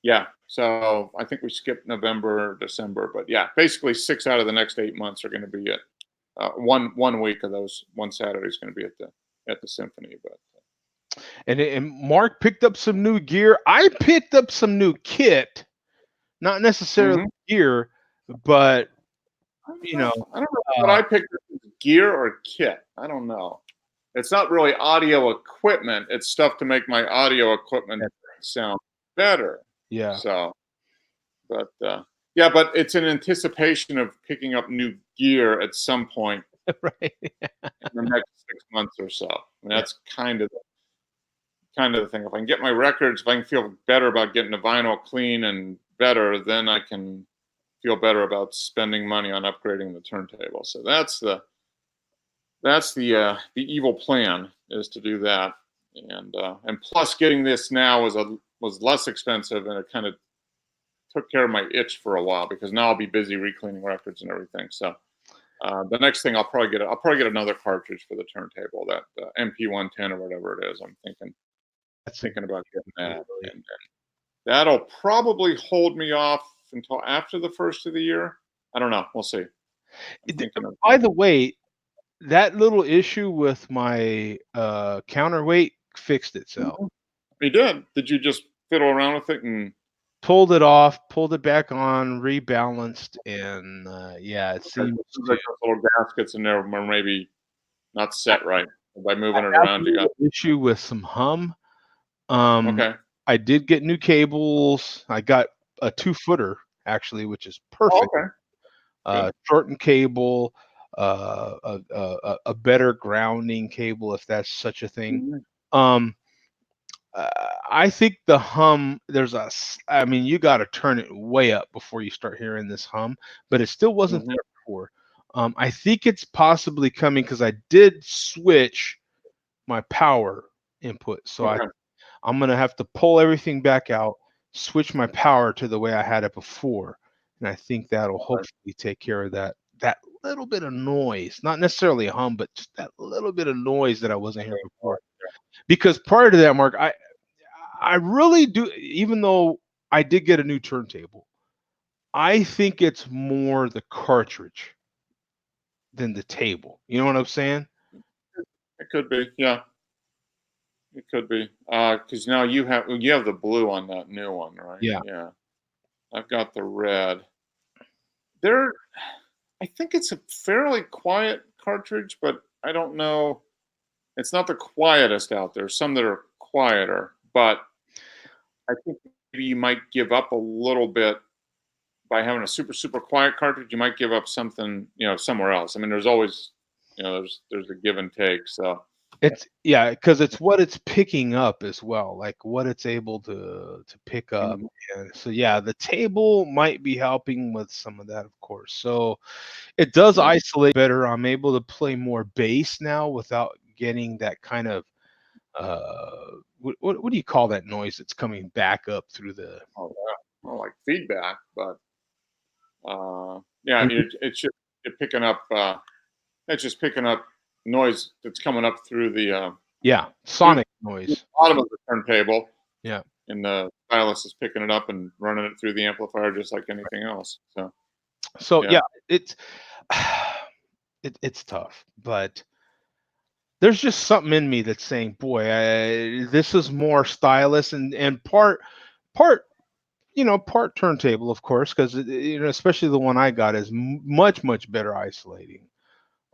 Speaker 2: Yeah, so I think we skipped November, December, but yeah, basically 6 out of the next 8 months are going to be at one week of those. One Saturday is going to be at the symphony. But
Speaker 1: And Mark picked up some new gear. I picked up some new kit, not necessarily
Speaker 2: Mhm.
Speaker 1: gear, but you know,
Speaker 2: I don't know what I picked up as gear or kit. I don't know. It's not really audio equipment. It's stuff to make my audio equipment sound better.
Speaker 1: yeah,
Speaker 2: So, but yeah, but it's in anticipation of picking up new gear at some point
Speaker 1: right.
Speaker 2: in the next 6 months or so. I mean,
Speaker 1: Yeah.
Speaker 2: that's kind of the thing. If I can get my records, if I can feel better about getting the vinyl clean and better, then I can feel better about spending money on upgrading the turntable. So that's the evil plan, is to do that, and plus getting this now was less expensive, and it kind of took care of my itch for a while, because now I'll be busy recleaning records and everything. So the next thing I'll probably get another cartridge for the turntable, that MP110 or whatever it is. I'm thinking about getting that, and that'll probably hold me off until after the first of the year. I don't know. We'll see. I'm thinking of.
Speaker 1: By the way, that little issue with my counterweight fixed itself.
Speaker 2: You did. Did you just fiddle around with it and
Speaker 1: Pulled it off, pulled it back on, rebalanced, and yeah, it seems
Speaker 2: like
Speaker 1: to
Speaker 2: those little gaskets in there were maybe not set right? By moving it
Speaker 1: have
Speaker 2: around,
Speaker 1: a
Speaker 2: you got
Speaker 1: little issue with some hum.
Speaker 2: okay.
Speaker 1: I did get new cables. I got a 2-footer actually, which is
Speaker 2: Oh,
Speaker 1: perfect.
Speaker 2: okay. Good.
Speaker 1: Shortened cable, a better grounding cable, if that's such a thing.
Speaker 2: Mhm.
Speaker 1: Um, I think the hum, I mean, you got to turn it way up before you start hearing this hum, but it still wasn't
Speaker 2: Mhm.
Speaker 1: there before. I think it's possibly coming because I did switch my power input. So
Speaker 2: Okay.
Speaker 1: I'm going to have to pull everything back out, switch my power to the way I had it before. And I think that'll hopefully take care of that little bit of noise, not necessarily a hum, but just that little bit of noise that I wasn't hearing before. Because prior to that, Mark, I really do, even though I did get a new turntable, I think it's more the cartridge than the table. You know what I'm saying?
Speaker 2: It could be. Yeah. It could be. Because now you have the blue on that new one, right?
Speaker 1: Yeah.
Speaker 2: Yeah. I've got the red. There, I think it's a fairly quiet cartridge, but I don't know. It's not the quietest out there. Some that are quieter, but I think maybe you might give up a little bit by having a super quiet cartridge. You might give up something, somewhere else. I mean, there's always, there's a give and take. So
Speaker 1: Because it's what it's picking up as well, like what it's able to pick up.
Speaker 2: Mhm.
Speaker 1: And so yeah, the table might be helping with some of that, of course. So it does
Speaker 2: Yeah.
Speaker 1: isolate better. I'm able to play more bass now without getting that kind of what do you call that noise that's coming back up through the
Speaker 2: Oh, yeah. Well, like feedback, but yeah, you're picking up. It's just picking up noise that's coming up through the
Speaker 1: yeah, sonic noise.
Speaker 2: bottom of the turntable.
Speaker 1: Yeah.
Speaker 2: and the stylus is picking it up and running it through the amplifier just like anything else. So
Speaker 1: yeah, it's it's tough, but there's just something in me that's saying, boy, this is more stylus and part part turntable, of course, because especially the one I got is much better isolating.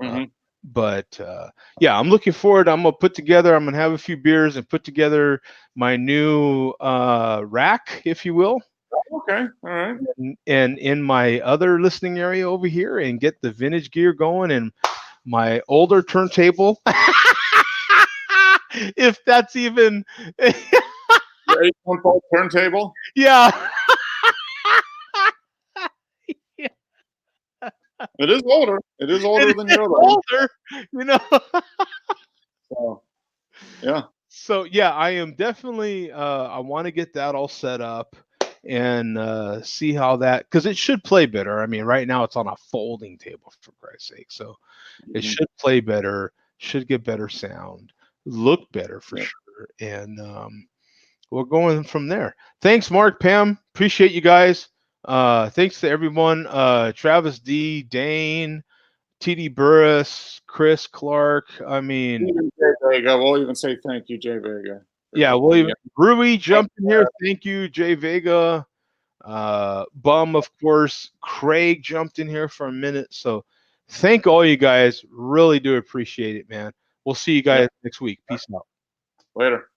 Speaker 2: Mhm.
Speaker 1: But yeah, I'm looking forward. I'm gonna have a few beers and put together my new rack, if you will,
Speaker 2: Okay, all right.
Speaker 1: and in my other listening area over here, and get the vintage gear going and my older turntable. If that's even
Speaker 2: The 8-1 turntable.
Speaker 1: yeah.
Speaker 2: It is older. It is older than your other one.
Speaker 1: Older, you know.
Speaker 2: So, yeah.
Speaker 1: So yeah, I am definitely I want to get that all set up and see how that, because it should play better. I mean, right now it's on a folding table, for Christ's sake. So it should play better, should get better sound, look better for sure. And we're going from there. Thanks, Mark, Pam. Appreciate you guys. Thanks to everyone. Travis D, Dane, TD Burris, Chris Clark. I mean,
Speaker 2: Even Jay Vega. We'll even say thank you, Jay Vega.
Speaker 1: yeah, well, even Rui jumped in here. Thank you, Jay Vega. Bum, of course. Craig jumped in here for a minute. So thank all you guys. Really do appreciate it, man. We'll see you guys next week. Peace out.
Speaker 2: Later.